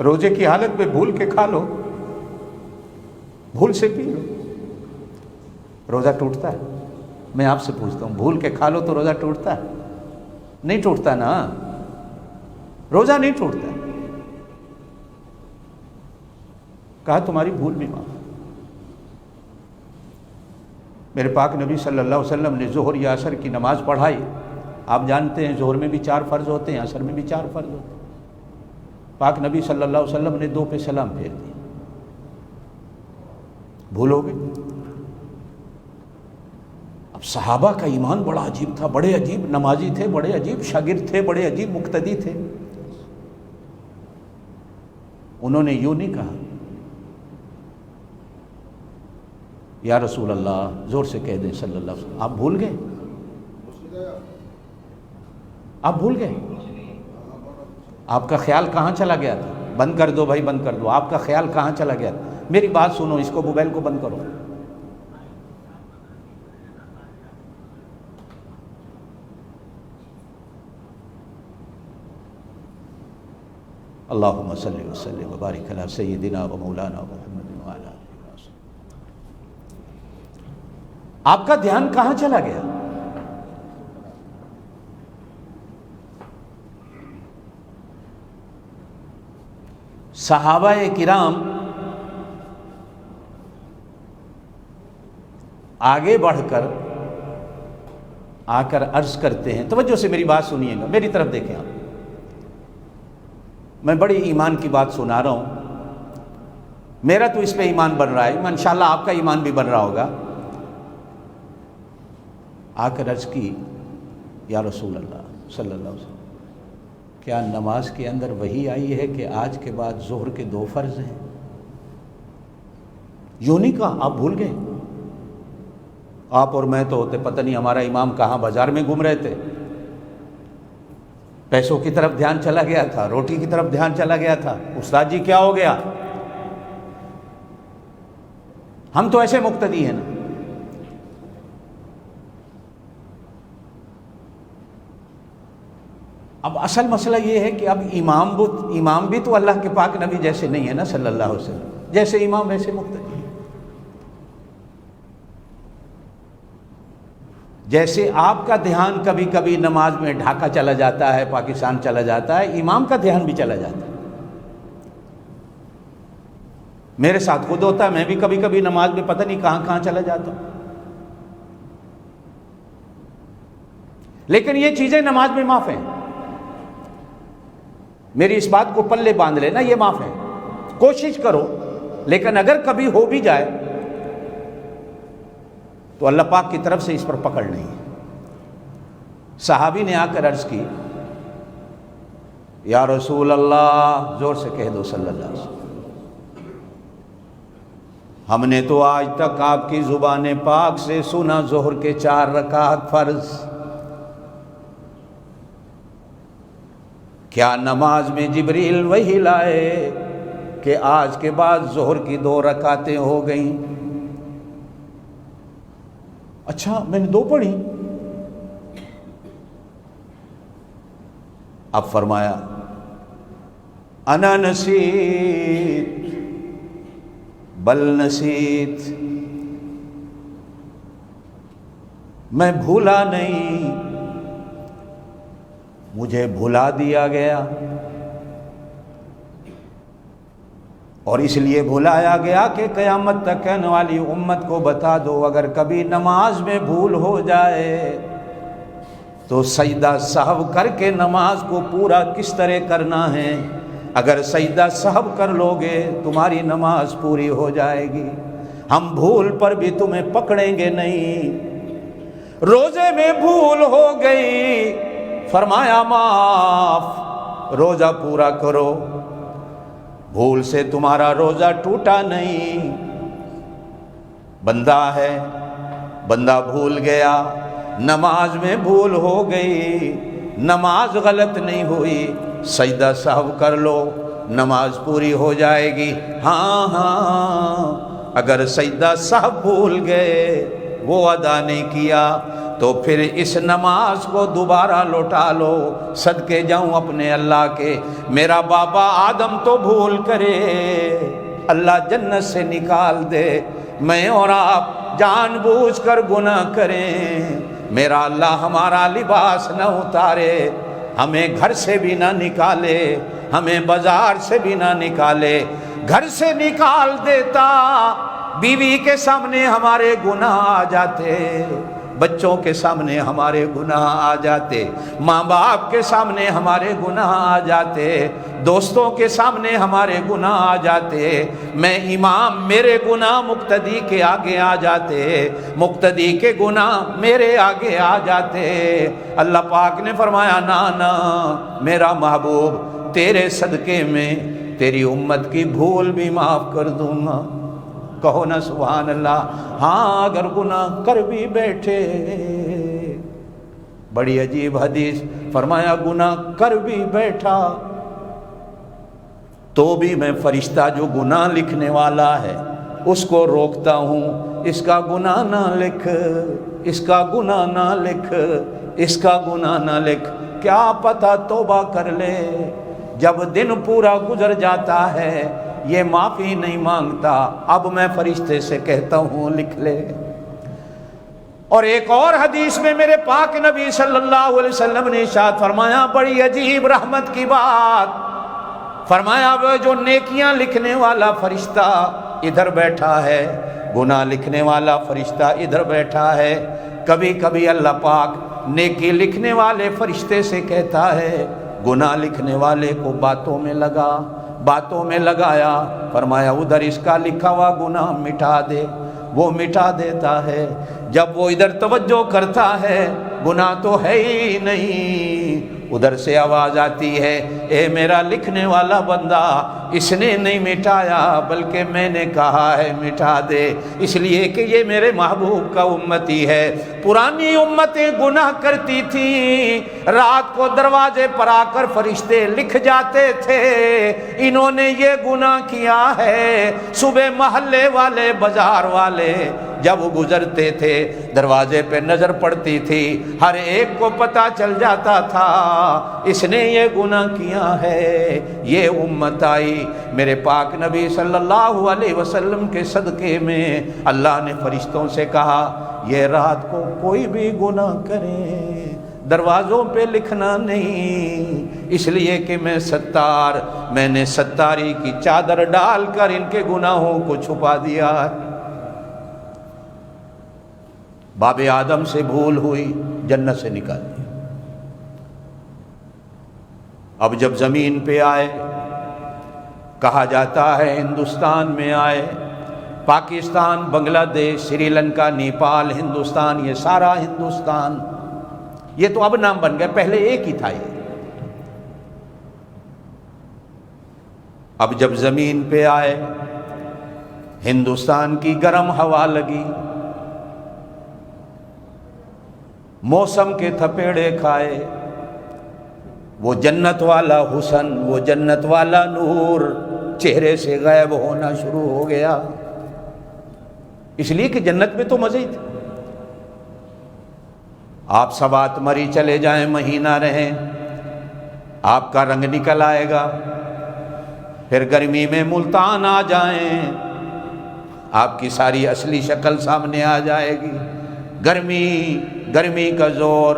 روزے کی حالت میں بھول کے کھا لو، بھول سے پی لو، روزہ ٹوٹتا ہے؟ میں آپ سے پوچھتا ہوں، بھول کے کھا لو تو روزہ ٹوٹتا ہے؟ نہیں ٹوٹتا نا، روزہ نہیں ٹوٹتا۔ کہا تمہاری بھول بھی معاف۔ میرے پاک نبی صلی اللہ علیہ وسلم نے ظہر یا عصر کی نماز پڑھائی۔ آپ جانتے ہیں ظہر میں بھی 4 فرض ہوتے ہیں، عصر میں بھی 4 فرض ہوتے ہیں۔ پاک نبی صلی اللہ علیہ وسلم نے 2 پہ سلام پھیر دیا، بھول ہو گئی۔ اب صحابہ کا ایمان بڑا عجیب تھا، بڑے عجیب نمازی تھے، بڑے عجیب شاگرد تھے، بڑے عجیب مقتدی تھے۔ انہوں نے یوں نہیں کہا یا رسول اللہ، زور سے کہہ دیں صلی اللہ علیہ وسلم، آپ بھول گئے، آپ بھول گئے، آپ کا خیال کہاں چلا گیا تھا؟ بند کر دو بھائی، بند کر دو، آپ کا خیال کہاں چلا گیا تھا؟ میری بات سنو، اس کو موبائل کو بند کرو۔ اللہم صلی وسلم وبارک علی سیدنا و مولانا محمد وعلی آلہ وصحبہ۔ آپ کا دھیان کہاں چلا گیا؟ صحابہ کرام آگے بڑھ کر آ کر عرض کرتے ہیں، توجہ سے میری بات سنیے گا، میری طرف دیکھیں آپ، میں بڑی ایمان کی بات سنا رہا ہوں، میرا تو اس پہ ایمان بن رہا ہے، انشاءاللہ آپ کا ایمان بھی بن رہا ہوگا۔ آ کر عرض کی یا رسول اللہ صلی اللہ علیہ وسلم، کیا نماز کے اندر وہی آئی ہے کہ آج کے بعد ظہر کے 2 فرض ہیں؟ یوں نہیں کہا، آپ بھول گئے؟ آپ اور میں تو ہوتے، پتہ نہیں ہمارا امام کہاں بازار میں گھوم رہے تھے، پیسوں کی طرف دھیان چلا گیا تھا، روٹی کی طرف دھیان چلا گیا تھا، استاد جی کیا ہو گیا؟ ہم تو ایسے مقتدی ہیں نا۔ اب اصل مسئلہ یہ ہے کہ اب امام بھی تو اللہ کے پاک نبی جیسے نہیں ہے نا صلی اللہ علیہ وسلم، جیسے امام ویسے مقتدی۔ جیسے آپ کا دھیان کبھی کبھی نماز میں ڈھاکہ چلا جاتا ہے، پاکستان چلا جاتا ہے، امام کا دھیان بھی چلا جاتا ہے۔ میرے ساتھ خود ہوتا ہے، میں بھی کبھی کبھی نماز میں پتہ نہیں کہاں کہاں چلا جاتا ہوں، لیکن یہ چیزیں نماز میں معاف ہیں۔ میری اس بات کو پلے باندھ لینا، یہ معاف ہے، کوشش کرو، لیکن اگر کبھی ہو بھی جائے تو اللہ پاک کی طرف سے اس پر پکڑ نہیں ہے۔ صحابی نے آ کر عرض کی، یا رسول اللہ، زور سے کہہ دو صلی اللہ علیہ وسلم، ہم نے تو آج تک آپ کی زبان پاک سے سنا ظہر کے 4 رکعت فرض، کیا نماز میں جبریل وحی لائے کہ آج کے بعد ظہر کی 2 رکعتیں ہو گئیں؟ اچھا، میں نے 2 پڑھی۔ اب فرمایا، انا نسیت بل نسیت، میں بھولا نہیں، مجھے بھلا دیا گیا، اور اس لیے بھلایا گیا کہ قیامت تک آنے والی امت کو بتا دو، اگر کبھی نماز میں بھول ہو جائے تو سجدہ سہو کر کے نماز کو پورا کس طرح کرنا ہے۔ اگر سجدہ سہو کر لوگے تمہاری نماز پوری ہو جائے گی، ہم بھول پر بھی تمہیں پکڑیں گے نہیں۔ روزے میں بھول ہو گئی، فرمایا معاف، روزہ پورا کرو، بھول سے تمہارا روزہ ٹوٹا نہیں۔ بندہ ہے، بندہ بھول گیا، نماز میں بھول ہو گئی، نماز غلط نہیں ہوئی، سجدہ سہو کر لو، نماز پوری ہو جائے گی۔ ہاں ہاں، اگر سجدہ سہو بھول گئے، وہ ادا نہیں کیا، تو پھر اس نماز کو دوبارہ لوٹا لو۔ صدقے جاؤں اپنے اللہ کے، میرا بابا آدم تو بھول کرے، اللہ جنت سے نکال دے، میں اور آپ جان بوجھ کر گناہ کریں، میرا اللہ ہمارا لباس نہ اتارے، ہمیں گھر سے بھی نہ نکالے، ہمیں بازار سے بھی نہ نکالے، گھر سے نکال دیتا، بیوی کے سامنے ہمارے گناہ آ جاتے، بچوں کے سامنے ہمارے گناہ آ جاتے، ماں باپ کے سامنے ہمارے گناہ آ جاتے، دوستوں کے سامنے ہمارے گناہ آ جاتے، میں امام، میرے گناہ مقتدی کے آگے آ جاتے، مقتدی کے گناہ میرے آگے آ جاتے۔ اللہ پاک نے فرمایا، نا میرا محبوب، تیرے صدقے میں تیری امت کی بھول بھی معاف کر دوں گا۔ کہو نا سبحان اللہ۔ ہاں، اگر گناہ کر بھی بیٹھے، بڑی عجیب حدیث، فرمایا گناہ کر بھی بیٹھا تو بھی میں فرشتہ جو گناہ لکھنے والا ہے اس کو روکتا ہوں، اس کا گناہ نہ لکھ، اس کا گناہ نہ لکھ، اس کا گناہ نہ لکھ۔ کیا پتہ توبہ کر لے، جب دن پورا گزر جاتا ہے یہ معافی نہیں مانگتا، اب میں فرشتے سے کہتا ہوں لکھ لے۔ اور ایک اور حدیث میں میرے پاک نبی صلی اللہ علیہ وسلم نے ارشاد فرمایا، بڑی عجیب رحمت کی بات، فرمایا وہ جو نیکیاں لکھنے والا فرشتہ ادھر بیٹھا ہے، گناہ لکھنے والا فرشتہ ادھر بیٹھا ہے، کبھی کبھی اللہ پاک نیکی لکھنے والے فرشتے سے کہتا ہے گناہ لکھنے والے کو باتوں میں لگا، باتوں میں لگایا، فرمایا ادھر اس کا لکھا ہوا گناہ مٹا دے، وہ مٹا دیتا ہے۔ جب وہ ادھر توجہ کرتا ہے، گناہ تو ہے ہی نہیں، ادھر سے آواز آتی ہے، اے میرا لکھنے والا بندہ، اس نے نہیں مٹایا بلکہ میں نے کہا ہے مٹا دے، اس لیے کہ یہ میرے محبوب کا امتی ہے۔ پرانی امتیں گناہ کرتی تھیں، رات کو دروازے پر آ کر فرشتے لکھ جاتے تھے انہوں نے یہ گناہ کیا ہے، صبح محلے والے، بازار والے جب گزرتے تھے دروازے پہ نظر پڑتی تھی، ہر ایک کو پتہ چل جاتا تھا اس نے یہ گناہ کیا ہے۔ یہ امت آئی، میرے پاک نبی صلی اللہ علیہ وسلم کے صدقے میں اللہ نے فرشتوں سے کہا یہ رات کو کوئی بھی گناہ کرے دروازوں پہ لکھنا نہیں، اس لیے کہ میں نے ستاری کی چادر ڈال کر ان کے گناہوں کو چھپا دیا ہے۔ باب آدم سے بھول ہوئی، جنت سے نکال دیا۔ اب جب زمین پہ آئے، کہا جاتا ہے ہندوستان میں آئے، پاکستان، بنگلہ دیش، سری لنکا، نیپال، ہندوستان، یہ سارا ہندوستان، یہ تو اب نام بن گیا، پہلے ایک ہی تھا یہ۔ اب جب زمین پہ آئے، ہندوستان کی گرم ہوا لگی، موسم کے تھپیڑے کھائے، وہ جنت والا حسن، وہ جنت والا نور چہرے سے غائب ہونا شروع ہو گیا، اس لیے کہ جنت میں تو مزے ہی تھے۔ آپ سوات مری چلے جائیں، مہینہ رہیں، آپ کا رنگ نکل آئے گا، پھر گرمی میں ملتان آ جائیں، آپ کی ساری اصلی شکل سامنے آ جائے گی۔ گرمی کا زور۔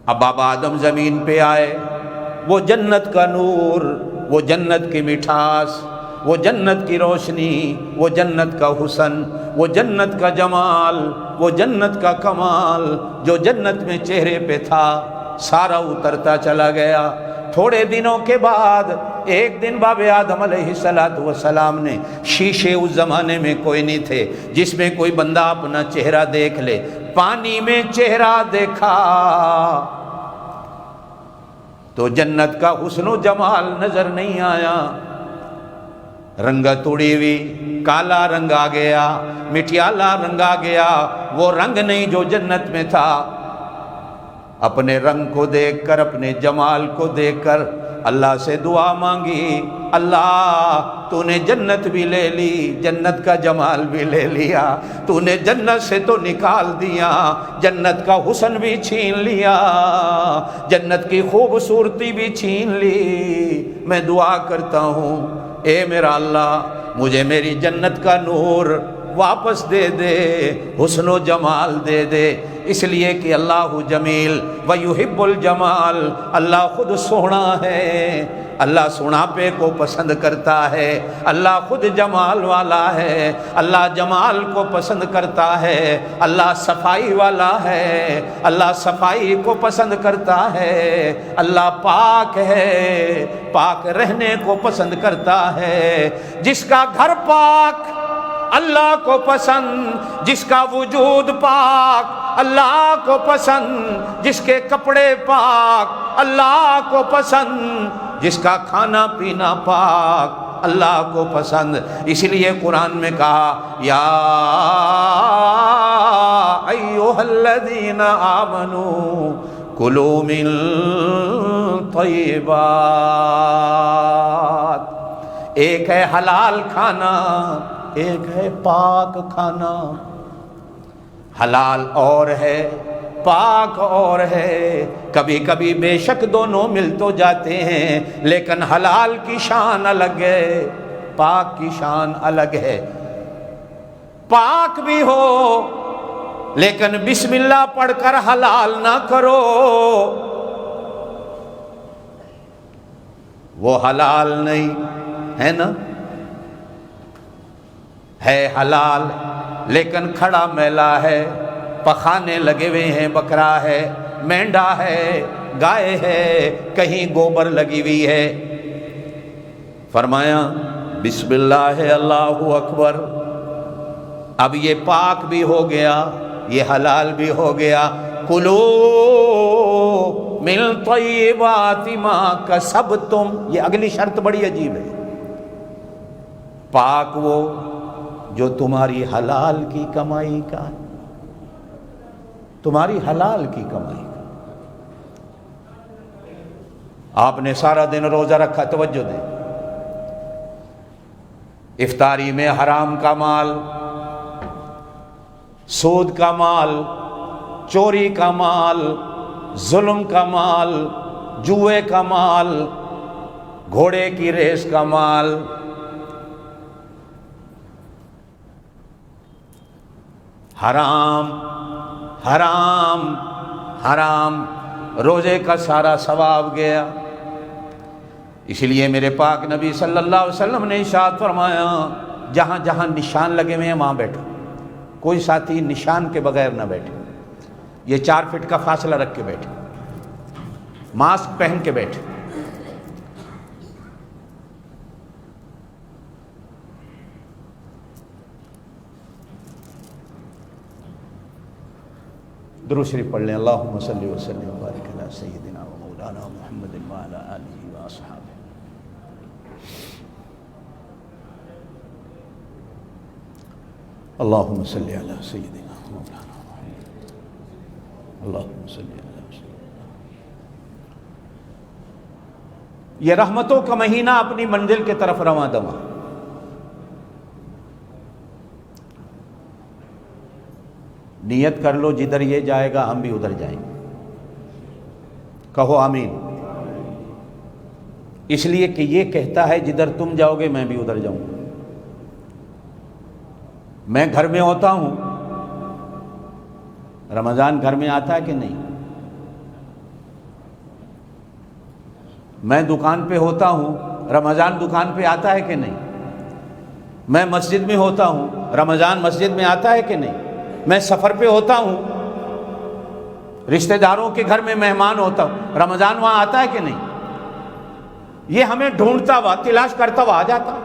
اب بابا آدم زمین پہ آئے، وہ جنت کا نور، وہ جنت کی مٹھاس، وہ جنت کی روشنی، وہ جنت کا حسن، وہ جنت کا جمال، وہ جنت کا کمال جو جنت میں چہرے پہ تھا، سارا اترتا چلا گیا۔ تھوڑے دنوں کے بعد ایک دن باب آدم علیہ السلام نے، شیشے اس زمانے میں کوئی نہیں تھے جس میں کوئی بندہ اپنا چہرہ دیکھ لے، پانی میں چہرہ دیکھا تو جنت کا حسن و جمال نظر نہیں آیا، رنگت اڑی ہوئی، کالا رنگ آ گیا، مٹیالا رنگ آ گیا، وہ رنگ نہیں جو جنت میں تھا۔ اپنے رنگ کو دیکھ کر، اپنے جمال کو دیکھ کر اللہ سے دعا مانگی، اللہ تو نے جنت بھی لے لی، جنت کا جمال بھی لے لیا، تو نے جنت سے تو نکال دیا، جنت کا حسن بھی چھین لیا، جنت کی خوبصورتی بھی چھین لی۔ میں دعا کرتا ہوں، اے میرا اللہ، مجھے میری جنت کا نور واپس دے دے، حسن و جمال دے دے، اس لیے کہ اللہ جمیل ویحب الجمال، اللہ خود سونا ہے، اللہ سوناپے کو پسند کرتا ہے، اللہ خود جمال والا ہے، اللہ جمال کو پسند کرتا ہے، اللہ صفائی والا ہے، اللہ صفائی کو پسند کرتا ہے، اللہ پاک ہے، پاک رہنے کو پسند کرتا ہے۔ جس کا گھر پاک اللہ کو پسند، جس کا وجود پاک اللہ کو پسند، جس کے کپڑے پاک اللہ کو پسند، جس کا کھانا پینا پاک اللہ کو پسند۔ اس لیے قرآن میں کہا، یا ایھا الذین آمنوا کلوا من طیبات۔ ایک ہے حلال کھانا، ایک ہے پاک کھانا۔ حلال اور ہے، پاک اور ہے، کبھی کبھی بے شک دونوں مل تو جاتے ہیں، لیکن حلال کی شان الگ ہے، پاک کی شان الگ ہے۔ پاک بھی ہو لیکن بسم اللہ پڑھ کر حلال نہ کرو، وہ حلال نہیں ہے نا۔ ہے حلال لیکن کھڑا میلا ہے، پخانے لگے ہوئے ہیں، بکرا ہے، مینڈا ہے، گائے ہے، کہیں گوبر لگی ہوئی ہے۔ فرمایا بسم اللہ اللہ اکبر، اب یہ پاک بھی ہو گیا، یہ حلال بھی ہو گیا۔ کلو من طیبات ما کسبتم، یہ اگلی شرط بڑی عجیب ہے۔ پاک وہ جو تمہاری حلال کی کمائی کا، تمہاری حلال کی کمائی کا۔ آپ نے سارا دن روزہ رکھا، توجہ دیں، افطاری میں حرام کا مال، سود کا مال، چوری کا مال، ظلم کا مال، جوئے کا مال، گھوڑے کی ریس کا مال، حرام حرام حرام، روزے کا سارا ثواب گیا۔ اس لیے میرے پاک نبی صلی اللہ علیہ وسلم نے ارشاد فرمایا جہاں جہاں نشان لگے ہوئے ہیں وہاں بیٹھو، کوئی ساتھی نشان کے بغیر نہ بیٹھے، یہ 4 فٹ کا فاصلہ رکھ کے بیٹھے، ماسک پہن کے بیٹھے۔ درود شریف پڑھ لیں۔ اللہم صلی وسلم وبارک علی سیدنا و مولانا محمد وعلی آلہ واصحابہ۔ اللہم صلی علی سیدنا و مولانا محمد، اللہم صلی علی سیدنا۔ یہ رحمتوں کا مہینہ اپنی منزل کی طرف رواں دواں۔ نیت کر لو جدھر یہ جائے گا ہم بھی ادھر جائیں گے، کہو آمین۔ اس لیے کہ یہ کہتا ہے جدھر تم جاؤ گے میں بھی ادھر جاؤں گا۔ میں گھر میں ہوتا ہوں، رمضان گھر میں آتا ہے کہ نہیں؟ میں دکان پہ ہوتا ہوں، رمضان دکان پہ آتا ہے کہ نہیں؟ میں مسجد میں ہوتا ہوں، رمضان مسجد میں آتا ہے کہ نہیں؟ میں سفر پہ ہوتا ہوں، رشتہ داروں کے گھر میں مہمان ہوتا ہوں، رمضان وہاں آتا ہے کہ نہیں؟ یہ ہمیں ڈھونڈتا ہوا، تلاش کرتا ہوا آ جاتا۔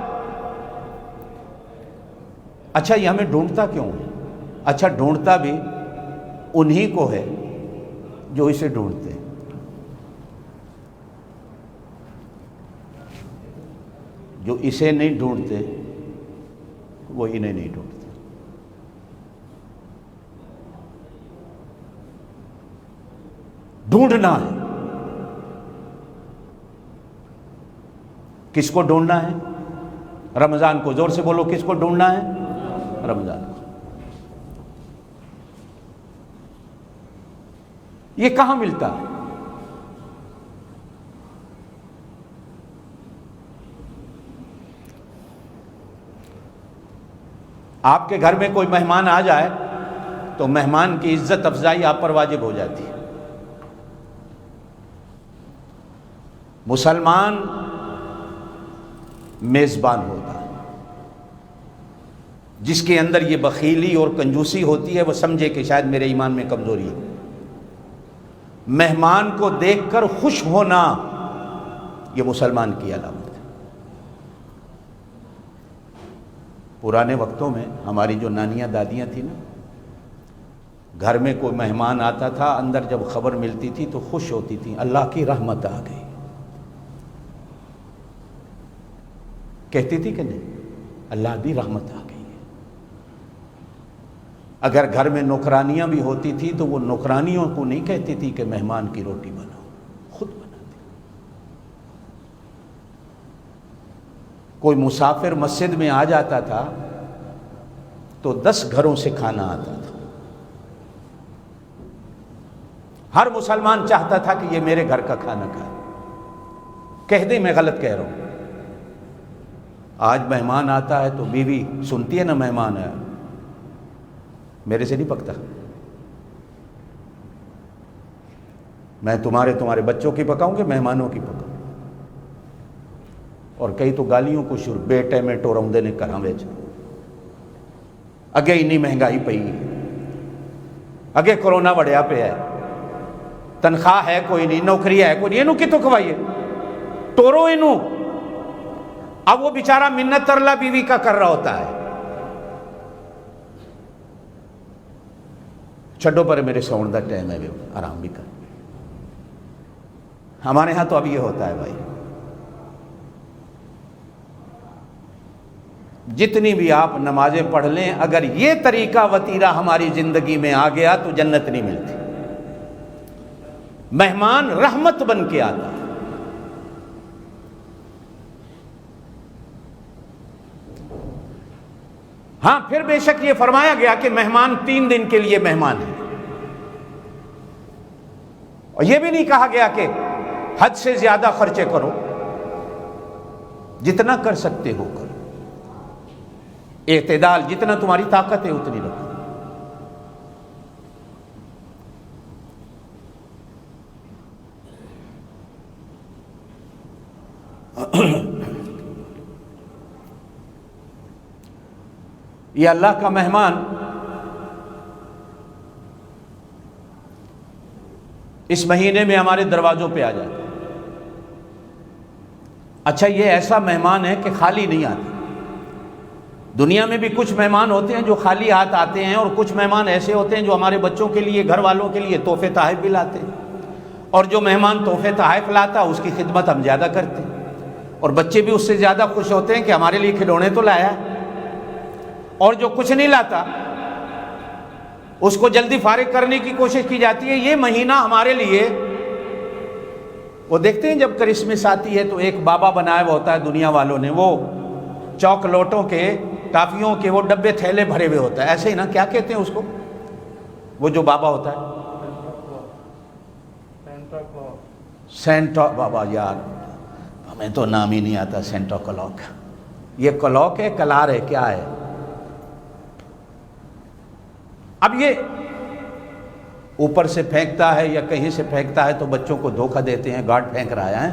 اچھا یہ ہمیں ڈھونڈتا کیوں ہے؟ اچھا ڈھونڈتا بھی انہی کو ہے جو اسے ڈھونڈتے ہیں۔ جو اسے نہیں ڈھونڈتے وہ انہیں نہیں ڈھونڈتے۔ ڈھونڈنا ہے، کس کو ڈھونڈنا ہے؟ رمضان کو۔ زور سے بولو، کس کو ڈھونڈنا ہے؟ رمضان کو۔ یہ کہاں ملتا ہے؟ آپ کے گھر میں کوئی مہمان آ جائے تو مہمان کی عزت افزائی آپ پر واجب ہو جاتی ہے۔ مسلمان میزبان ہوتا ہے، جس کے اندر یہ بخیلی اور کنجوسی ہوتی ہے وہ سمجھے کہ شاید میرے ایمان میں کمزوری ہے۔ مہمان کو دیکھ کر خوش ہونا یہ مسلمان کی علامت ہے۔ پرانے وقتوں میں ہماری جو نانیاں دادیاں تھیں نا، گھر میں کوئی مہمان آتا تھا، اندر جب خبر ملتی تھی تو خوش ہوتی تھی، اللہ کی رحمت آ گئی، کہتی تھی کہ نہیں؟ اللہ کی رحمت آ گئی ہے۔ اگر گھر میں نوکرانیاں بھی ہوتی تھی تو وہ نوکرانیوں کو نہیں کہتی تھی کہ مہمان کی روٹی بناؤ، خود بناتی۔ کوئی مسافر مسجد میں آ جاتا تھا تو 10 گھروں سے کھانا آتا تھا۔ ہر مسلمان چاہتا تھا کہ یہ میرے گھر کا کھانا کھائے۔ کہہ دیں میں غلط کہہ رہا ہوں؟ آج مہمان آتا ہے تو بیوی سنتی ہے نا، مہمان ہے میرے سے نہیں پکتا، میں تمہارے بچوں کی پکاؤں گے، مہمانوں کی پکاؤں۔ اور کئی تو گالیوں کو شروع، بیٹے میں ٹوراؤں نے کراں وچ، اگے اتنی مہنگائی پئی، اگے کرونا بڑھیا پہ ہے، تنخواہ ہے کوئی نہیں، نوکری ہے کوئی نہیں، اینوں کتوں کھوائیے، ٹورو اینوں۔ اب وہ بیچارہ منت ترلا بیوی کا کر رہا ہوتا ہے، چھڈو پر میرے سون دا ٹائم ہے، آرام بھی کر۔ ہمارے ہاں تو اب یہ ہوتا ہے بھائی، جتنی بھی آپ نمازیں پڑھ لیں، اگر یہ طریقہ وتیرہ ہماری زندگی میں آ گیا تو جنت نہیں ملتی۔ مہمان رحمت بن کے آتا ہے۔ ہاں پھر بے شک یہ فرمایا گیا کہ مہمان 3 دن کے لیے مہمان ہے، اور یہ بھی نہیں کہا گیا کہ حد سے زیادہ خرچے کرو، جتنا کر سکتے ہو کرو، اعتدال، جتنا تمہاری طاقت ہے اتنی رکھو۔ یہ اللہ کا مہمان اس مہینے میں ہمارے دروازوں پہ آ جاتا ہے۔ اچھا، یہ ایسا مہمان ہے کہ خالی نہیں آتا۔ دنیا میں بھی کچھ مہمان ہوتے ہیں جو خالی ہاتھ آتے ہیں، اور کچھ مہمان ایسے ہوتے ہیں جو ہمارے بچوں کے لیے، گھر والوں کے لیے تحفے تحائف بھی لاتے ہیں، اور جو مہمان تحفے تحائف لاتا اس کی خدمت ہم زیادہ کرتے ہیں، اور بچے بھی اس سے زیادہ خوش ہوتے ہیں کہ ہمارے لیے کھلونے تو لایا ہے۔ اور جو کچھ نہیں لاتا اس کو جلدی فارغ کرنے کی کوشش کی جاتی ہے۔ یہ مہینہ ہمارے لیے، وہ دیکھتے ہیں جب کرسمس آتی ہے تو ایک بابا بنایا ہوا ہوتا ہے دنیا والوں نے، وہ چاکلیٹوں کے، ٹافیوں کے وہ ڈبے تھیلے بھرے ہوئے ہوتا ہے، ایسے ہی نا، کیا کہتے ہیں اس کو، وہ جو بابا ہوتا ہے؟ سینٹا بابا، یار ہمیں تو نام ہی نہیں آتا سینٹا کلاک۔ یہ کلاک ہے، کلار ہے، کیا ہے؟ اب یہ اوپر سے پھینکتا ہے یا کہیں سے پھینکتا ہے تو بچوں کو دھوکہ دیتے ہیں، گارڈ پھینک رہا ہے۔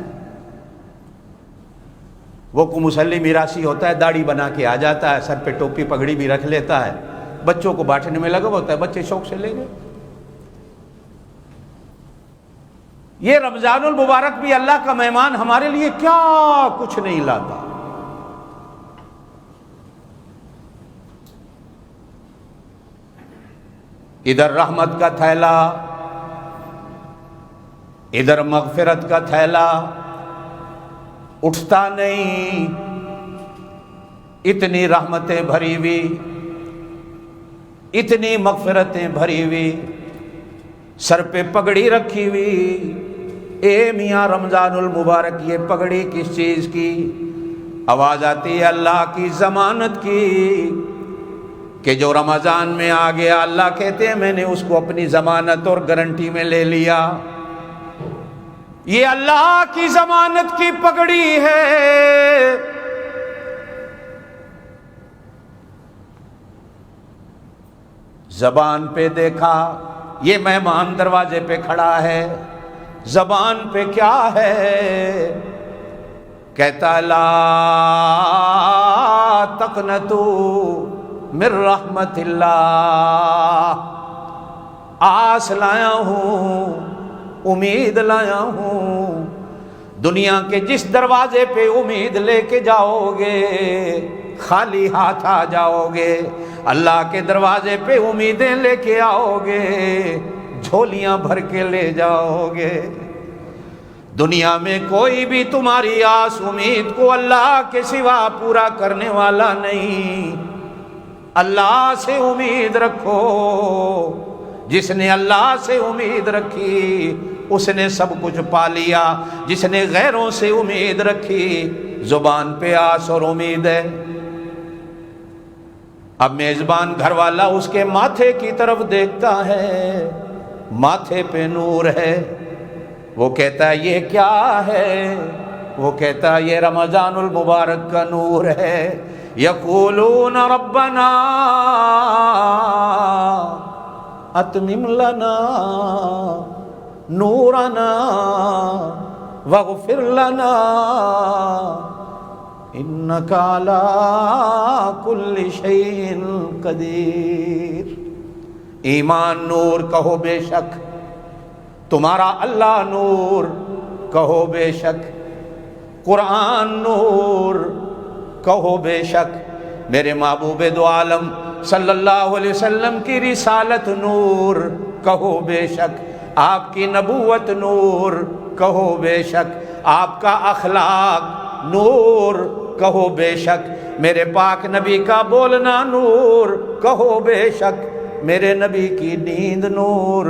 وہ کو مسلی میراثی ہوتا ہے، داڑھی بنا کے آ جاتا ہے، سر پہ ٹوپی پگڑی بھی رکھ لیتا ہے، بچوں کو بانٹنے میں لگا ہوتا ہے، بچے شوق سے لے گئے۔ یہ رمضان المبارک بھی اللہ کا مہمان ہمارے لیے کیا کچھ نہیں لاتا۔ ادھر رحمت کا تھیلا، ادھر مغفرت کا تھیلا، اٹھتا نہیں، اتنی رحمتیں بھری ہوئی، اتنی مغفرتیں بھری ہوئی، سر پہ پگڑی رکھی ہوئی۔ اے میاں رمضان المبارک، یہ پگڑی کس چیز کی؟ آواز آتی ہے اللہ کی ضمانت کی، کہ جو رمضان میں آ گیا، اللہ کہتے ہیں میں نے اس کو اپنی ضمانت اور گارنٹی میں لے لیا۔ یہ اللہ کی ضمانت کی پگڑی ہے۔ زبان پہ دیکھا، یہ مہمان دروازے پہ کھڑا ہے، زبان پہ کیا ہے؟ کہتا لا تقنطوا من رحمت اللہ، آس لایا ہوں، امید لایا ہوں۔ دنیا کے جس دروازے پہ امید لے کے جاؤ گے خالی ہاتھ آ جاؤ گے، اللہ کے دروازے پہ امیدیں لے کے آؤ گے جھولیاں بھر کے لے جاؤ گے۔ دنیا میں کوئی بھی تمہاری آس امید کو اللہ کے سوا پورا کرنے والا نہیں۔ اللہ سے امید رکھو، جس نے اللہ سے امید رکھی اس نے سب کچھ پا لیا، جس نے غیروں سے امید رکھی زبان پہ آس اور امید ہے۔ اب میزبان گھر والا اس کے ماتھے کی طرف دیکھتا ہے، ماتھے پہ نور ہے، وہ کہتا ہے یہ کیا ہے؟ وہ کہتا ہے یہ رمضان المبارک کا نور ہے۔ یقولون ربنا اتمم لنا نورنا واغفر لنا انک علی کل شیء قدیر۔ ایمان نور کہو بے شک، تمہارا اللہ نور کہو بے شک، قرآن نور کہو بے شک، میرے محبوب دو عالم صلی اللہ علیہ وسلم کی رسالت نور کہو بے شک، آپ کی نبوت نور کہو بے شک، آپ کا اخلاق نور کہو بے شک، میرے پاک نبی کا بولنا نور کہو بے شک، میرے نبی کی نیند نور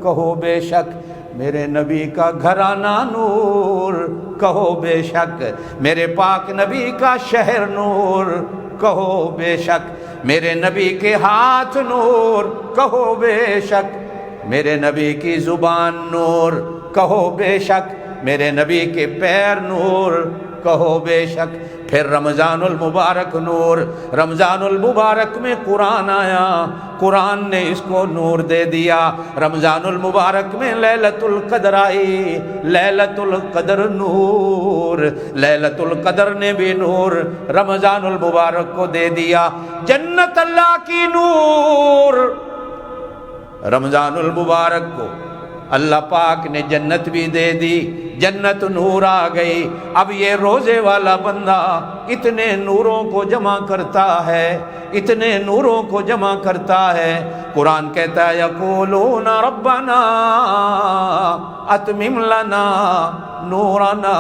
کہو بے شک، میرے نبی کا گھرانہ نور کہو بے شک، میرے پاک نبی کا شہر نور کہو بے شک، میرے نبی کے ہاتھ نور کہو بے شک، میرے نبی کی زبان نور کہو بے شک، میرے نبی کے پیر نور کہو بے شک۔ پھر رمضان المبارک نور، رمضان المبارک میں قرآن آیا، قرآن نے اس کو نور دے دیا۔ رمضان المبارک میں لیلۃ القدر آئی، لیلۃ القدر نور، لیلۃ القدر نے بھی نور رمضان المبارک کو دے دیا۔ جنت اللہ کی نور، رمضان المبارک کو اللہ پاک نے جنت بھی دے دی، جنت نور آ گئی۔ اب یہ روزے والا بندہ اتنے نوروں کو جمع کرتا ہے، اتنے نوروں کو جمع کرتا ہے۔ قرآن کہتا ہے یقولون ربنا اتمم لنا نورنا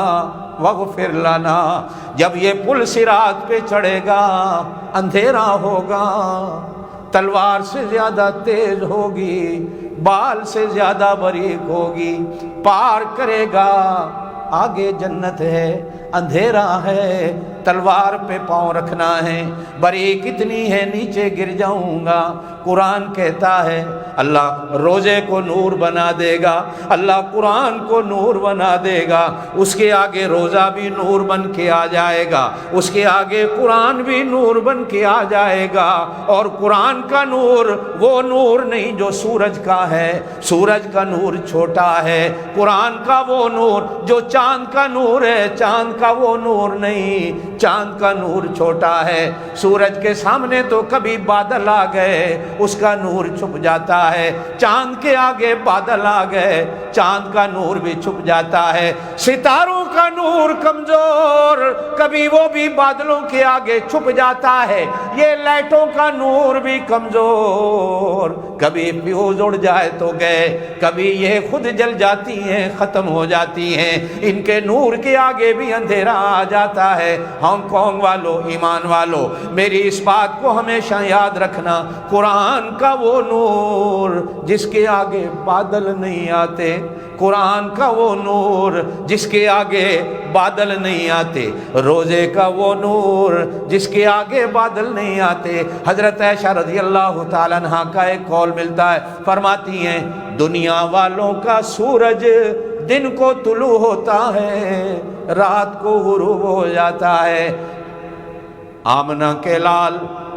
واغفر لنا۔ جب یہ پل صراط پہ چڑھے گا، اندھیرا ہوگا، تلوار سے زیادہ تیز ہوگی، بال سے زیادہ باریک ہوگی، پار کرے گا، آگے جنت ہے، اندھیرا ہے، تلوار پہ پاؤں رکھنا ہے، باریک اتنی ہے نیچے گر جاؤں گا۔ قرآن کہتا ہے اللہ روزے کو نور بنا دے گا، اللہ قرآن کو نور بنا دے گا، اس کے آگے روزہ بھی نور بن کے آ جائے گا، اس کے آگے قرآن بھی نور بن کے آ جائے گا۔ اور قرآن کا نور وہ نور نہیں جو سورج کا ہے، سورج کا نور چھوٹا ہے، قرآن کا وہ نور جو چاند کا نور ہے، چاند کا وہ نور نہیں، چاند کا نور چھوٹا ہے۔ سورج کے سامنے تو کبھی بادل آ گئے، اس کا نور چھپ جاتا ہے، چاند کے آگے بادل آ گئے، چاند کا نور بھی چھپ جاتا ہے۔ ستاروں کا نور کمزور، کبھی وہ بھی بادلوں کے آگے چھپ جاتا ہے۔ یہ لائٹوں کا نور بھی کمزور، کبھی فیوز اڑ جائے تو گئے، کبھی یہ خود جل جاتی ہیں، ختم ہو جاتی ہیں، ان کے نور کے آگے بھی اندھیرا آ جاتا ہے۔ ہانگ کانگ والوں، ایمان والوں، میری اس بات کو ہمیشہ یاد رکھنا، قرآن کا وہ نور جس کے آگے بادل نہیں آتے، قرآن کا وہ نور جس کے آگے بادل نہیں آتے، روزے کا وہ نور جس کے آگے بادل نہیں آتے۔ حضرت عائشہ رضی اللہ تعالیٰ عنہا کا ایک قول ملتا ہے، فرماتی ہیں دنیا والوں کا سورج دن کو طلوع ہوتا ہے، رات کو غروب ہو جاتا ہے۔ آمنہ کے لال،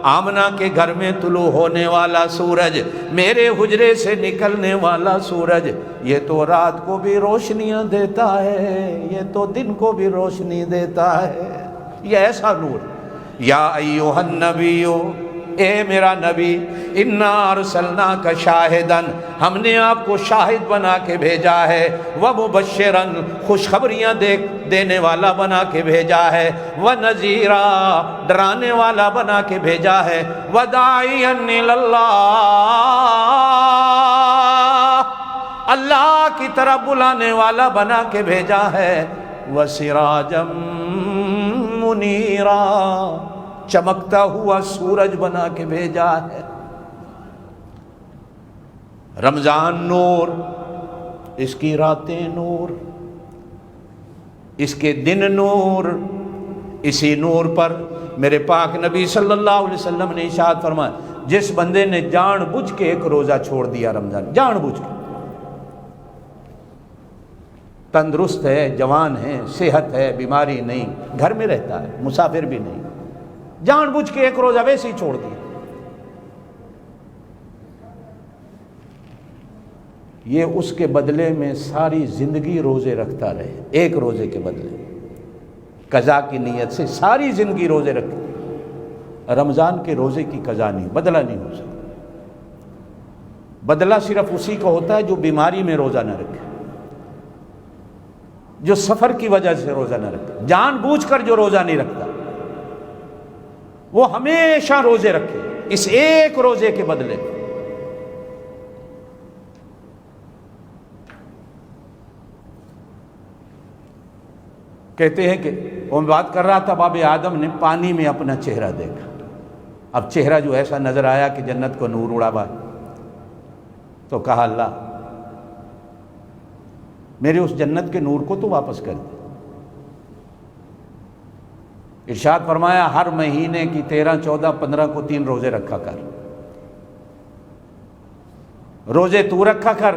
آمنہ کے گھر میں طلوع ہونے والا سورج، میرے حجرے سے نکلنے والا سورج، یہ تو رات کو بھی روشنیاں دیتا ہے، یہ تو دن کو بھی روشنی دیتا ہے۔ یہ ایسا نور۔ یا ایھا النبی، اے میرا نبی، انا ارسلناک شاہدن، ہم نے آپ کو شاہد بنا کے بھیجا ہے، ومبشرن، خوشخبریاں دینے والا بنا کے بھیجا ہے، ونذیرا، ڈرانے والا بنا کے بھیجا ہے، وداعیا الی اللہ، اللہ کی طرف بلانے والا بنا کے بھیجا ہے، وسراجا منیرا، چمکتا ہوا سورج بنا کے بھیجا ہے۔ رمضان نور، اس کی راتیں نور، اس کے دن نور۔ اسی نور پر میرے پاک نبی صلی اللہ علیہ وسلم نے ارشاد فرمایا، جس بندے نے جان بوجھ کے ایک روزہ چھوڑ دیا رمضان، جان بوجھ کے، تندرست ہے، جوان ہے، صحت ہے، بیماری نہیں، گھر میں رہتا ہے، مسافر بھی نہیں، جان بوجھ کے ایک روزہ ویسے ہی چھوڑ دیا، یہ اس کے بدلے میں ساری زندگی روزے رکھتا رہے، ایک روزے کے بدلے قضا کی نیت سے ساری زندگی روزے رکھے۔ رمضان کے روزے کی قضا نہیں، بدلہ نہیں ہو سکتا۔ بدلہ صرف اسی کو ہوتا ہے جو بیماری میں روزہ نہ رکھے، جو سفر کی وجہ سے روزہ نہ رکھے، جان بوجھ کر جو روزہ نہیں رکھتا وہ ہمیشہ روزے رکھے اس ایک روزے کے بدلے۔ کہتے ہیں کہ وہ بات کر رہا تھا، باب آدم نے پانی میں اپنا چہرہ دیکھا، اب چہرہ جو ایسا نظر آیا کہ جنت کو نور اڑا ہوا، تو کہا اللہ میرے اس جنت کے نور کو تو واپس کر دے۔ ارشاد فرمایا ہر مہینے کی 13، 14، 15 کو 3 روزے رکھا کر، روزے تو رکھا کر،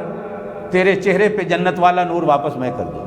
تیرے چہرے پہ جنت والا نور واپس میں کر دوں۔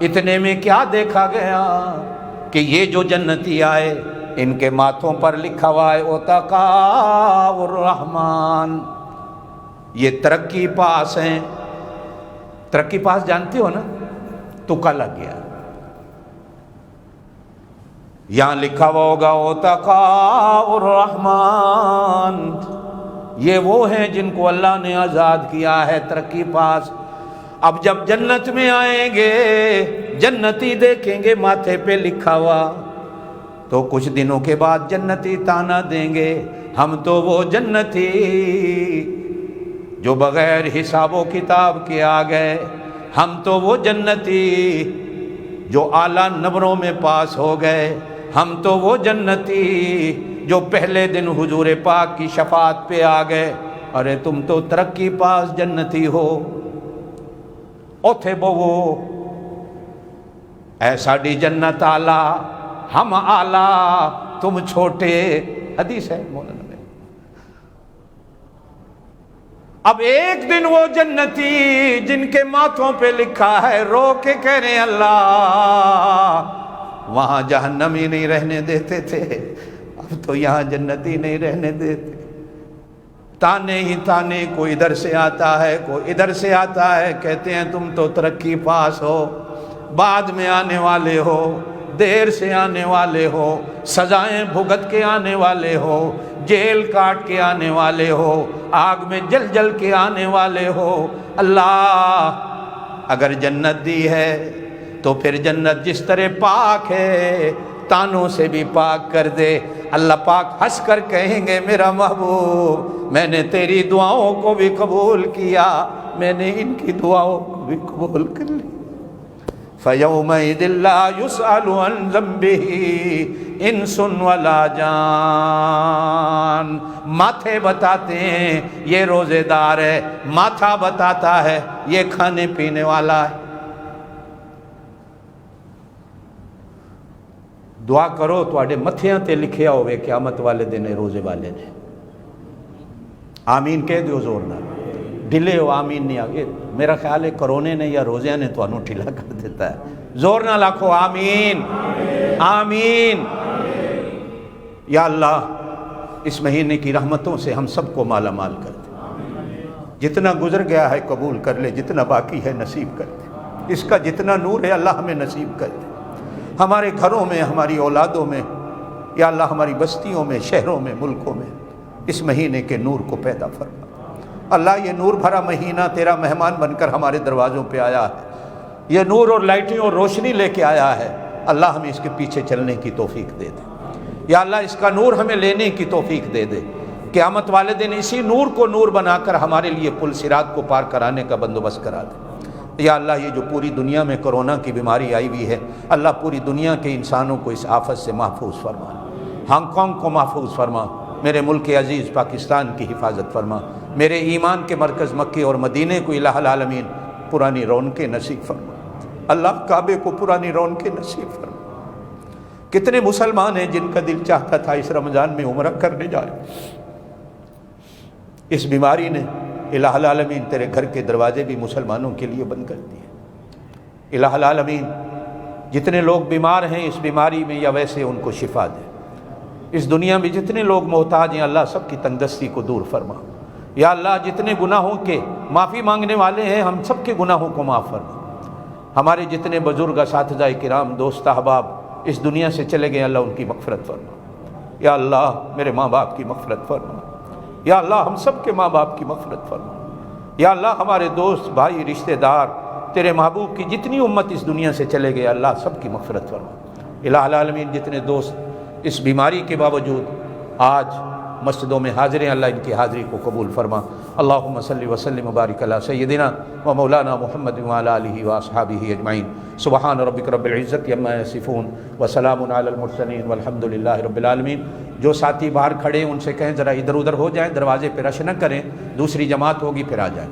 اتنے میں کیا دیکھا گیا کہ یہ جو جنتی آئے ان کے ماتھوں پر لکھا ہوا ہے اتقاء الرحمن، یہ ترقی پاس ہیں۔ ترقی پاس جانتے ہو نا، تکا لگ گیا، یہاں لکھا ہوا ہوگا اتقاء الرحمن، یہ وہ ہیں جن کو اللہ نے آزاد کیا ہے، ترقی پاس۔ اب جب جنت میں آئیں گے جنتی دیکھیں گے ماتھے پہ لکھا ہوا، تو کچھ دنوں کے بعد جنتی تانا دیں گے، ہم تو وہ جنتی جو بغیر حساب و کتاب کے آ گئے، ہم تو وہ جنتی جو اعلیٰ نمبروں میں پاس ہو گئے، ہم تو وہ جنتی جو پہلے دن حضور پاک کی شفاعت پہ آ گئے۔ ارے تم تو ترقی پاس جنتی ہو، اوتھے بوو اے ساڈی جنت آلہ، ہم آلہ تم چھوٹے، حدیث ہے مولانا میں۔ اب ایک دن وہ جنتی جن کے ماتھوں پہ لکھا ہے رو کے کہہ رہے ہیں اللہ وہاں جہنم ہی نہیں رہنے دیتے تھے، اب تو یہاں جنتی نہیں رہنے دیتے، تانے ہی تانے، کوئی ادھر سے آتا ہے کوئی ادھر سے آتا ہے، کہتے ہیں تم تو ترقی پاس ہو، بعد میں آنے والے ہو، دیر سے آنے والے ہو، سزائیں بھگت کے آنے والے ہو، جیل کاٹ کے آنے والے ہو، آگ میں جل جل کے آنے والے ہو۔ اللہ اگر جنت دی ہے تو پھر جنت جس طرح پاک ہے تانوں سے بھی پاک کر دے۔ اللہ پاک ہنس کر کہیں گے میرا محبوب میں نے تیری دعاؤں کو بھی قبول کیا، میں نے ان کی دعاؤں کو بھی قبول کر لی۔ فَيَوْمَئِذٍ لَا يُسْأَلُ عَنْ ذَنبِهِ انس ولا جان۔ ماتھے بتاتے ہیں یہ روزے دار ہے، ماتھا بتاتا ہے یہ کھانے پینے والا ہے۔ دعا کرو تواڈے متھیاں تے لکھیا ہوئے قیامت والے دن روزے والے نے، آمین کہہ دیو زور نال، ڈھلے ہو آمین نہیں آگے، میرا خیال ہے کرونے نے یا روزیاں نے توانوں ڈھلا کر دیتا ہے، زور نال آکھو آمین آمین۔ یا اللہ اس مہینے کی رحمتوں سے ہم سب کو مالا مال کر دے، جتنا گزر گیا ہے قبول کر لے، جتنا باقی ہے نصیب کر دے، اس کا جتنا نور ہے اللہ ہمیں نصیب کر دے، ہمارے گھروں میں، ہماری اولادوں میں، یا اللہ ہماری بستیوں میں، شہروں میں، ملکوں میں اس مہینے کے نور کو پیدا فرما۔ اللہ یہ نور بھرا مہینہ تیرا مہمان بن کر ہمارے دروازوں پہ آیا ہے، یہ نور اور لائٹیں اور روشنی لے کے آیا ہے، اللہ ہمیں اس کے پیچھے چلنے کی توفیق دے دے، یا اللہ اس کا نور ہمیں لینے کی توفیق دے دے، قیامت والے دن اسی نور کو نور بنا کر ہمارے لیے پل صراط کو پار کرانے کا بندوبست کرا دے۔ یا اللہ یہ جو پوری دنیا میں کرونا کی بیماری آئی ہوئی ہے، اللہ پوری دنیا کے انسانوں کو اس آفت سے محفوظ فرما، ہانگ کانگ کو محفوظ فرما، میرے ملک عزیز پاکستان کی حفاظت فرما، میرے ایمان کے مرکز مکے اور مدینے کو الہ العالمین پرانی رونقیں نصیب فرما، اللہ کعبے کو پرانی رونقیں نصیب فرما۔ کتنے مسلمان ہیں جن کا دل چاہتا تھا اس رمضان میں عمرہ کرنے جائے، اس بیماری نے الہ العالمین تیرے گھر کے دروازے بھی مسلمانوں کے لیے بند کر دیے۔ الہ العالمین جتنے لوگ بیمار ہیں اس بیماری میں یا ویسے ان کو شفا دے، اس دنیا میں جتنے لوگ محتاج ہیں اللہ سب کی تنگدستی کو دور فرما، یا اللہ جتنے گناہوں کے معافی مانگنے والے ہیں ہم سب کے گناہوں کو معاف فرما، ہمارے جتنے بزرگ اساتذہ کرام دوست احباب اس دنیا سے چلے گئے اللہ ان کی مغفرت فرما، یا اللہ میرے ماں باپ کی مغفرت فرما، یا اللہ ہم سب کے ماں باپ کی مغفرت فرما، یا اللہ ہمارے دوست بھائی رشتہ دار تیرے محبوب کی جتنی امت اس دنیا سے چلے گئے اللہ سب کی مغفرت فرما۔ الہ العالمین جتنے دوست اس بیماری کے باوجود آج مسجدوں میں حاضر ہیں اللہ ان کی حاضری کو قبول فرما۔ اللہم صلی وسلم وبارک علی سیدنا و مولانا محمد وعلی آلہ واصحابہ اجمعین۔ سبحان ربک رب العزت عما یصفون وسلام علی المرسلین والحمد للہ رب العالمین۔ جو ساتھی باہر کھڑے ہیں ان سے کہیں ذرا ادھر ادھر ہو جائیں، دروازے پہ رش نہ کریں، دوسری جماعت ہوگی پھر آ جائیں۔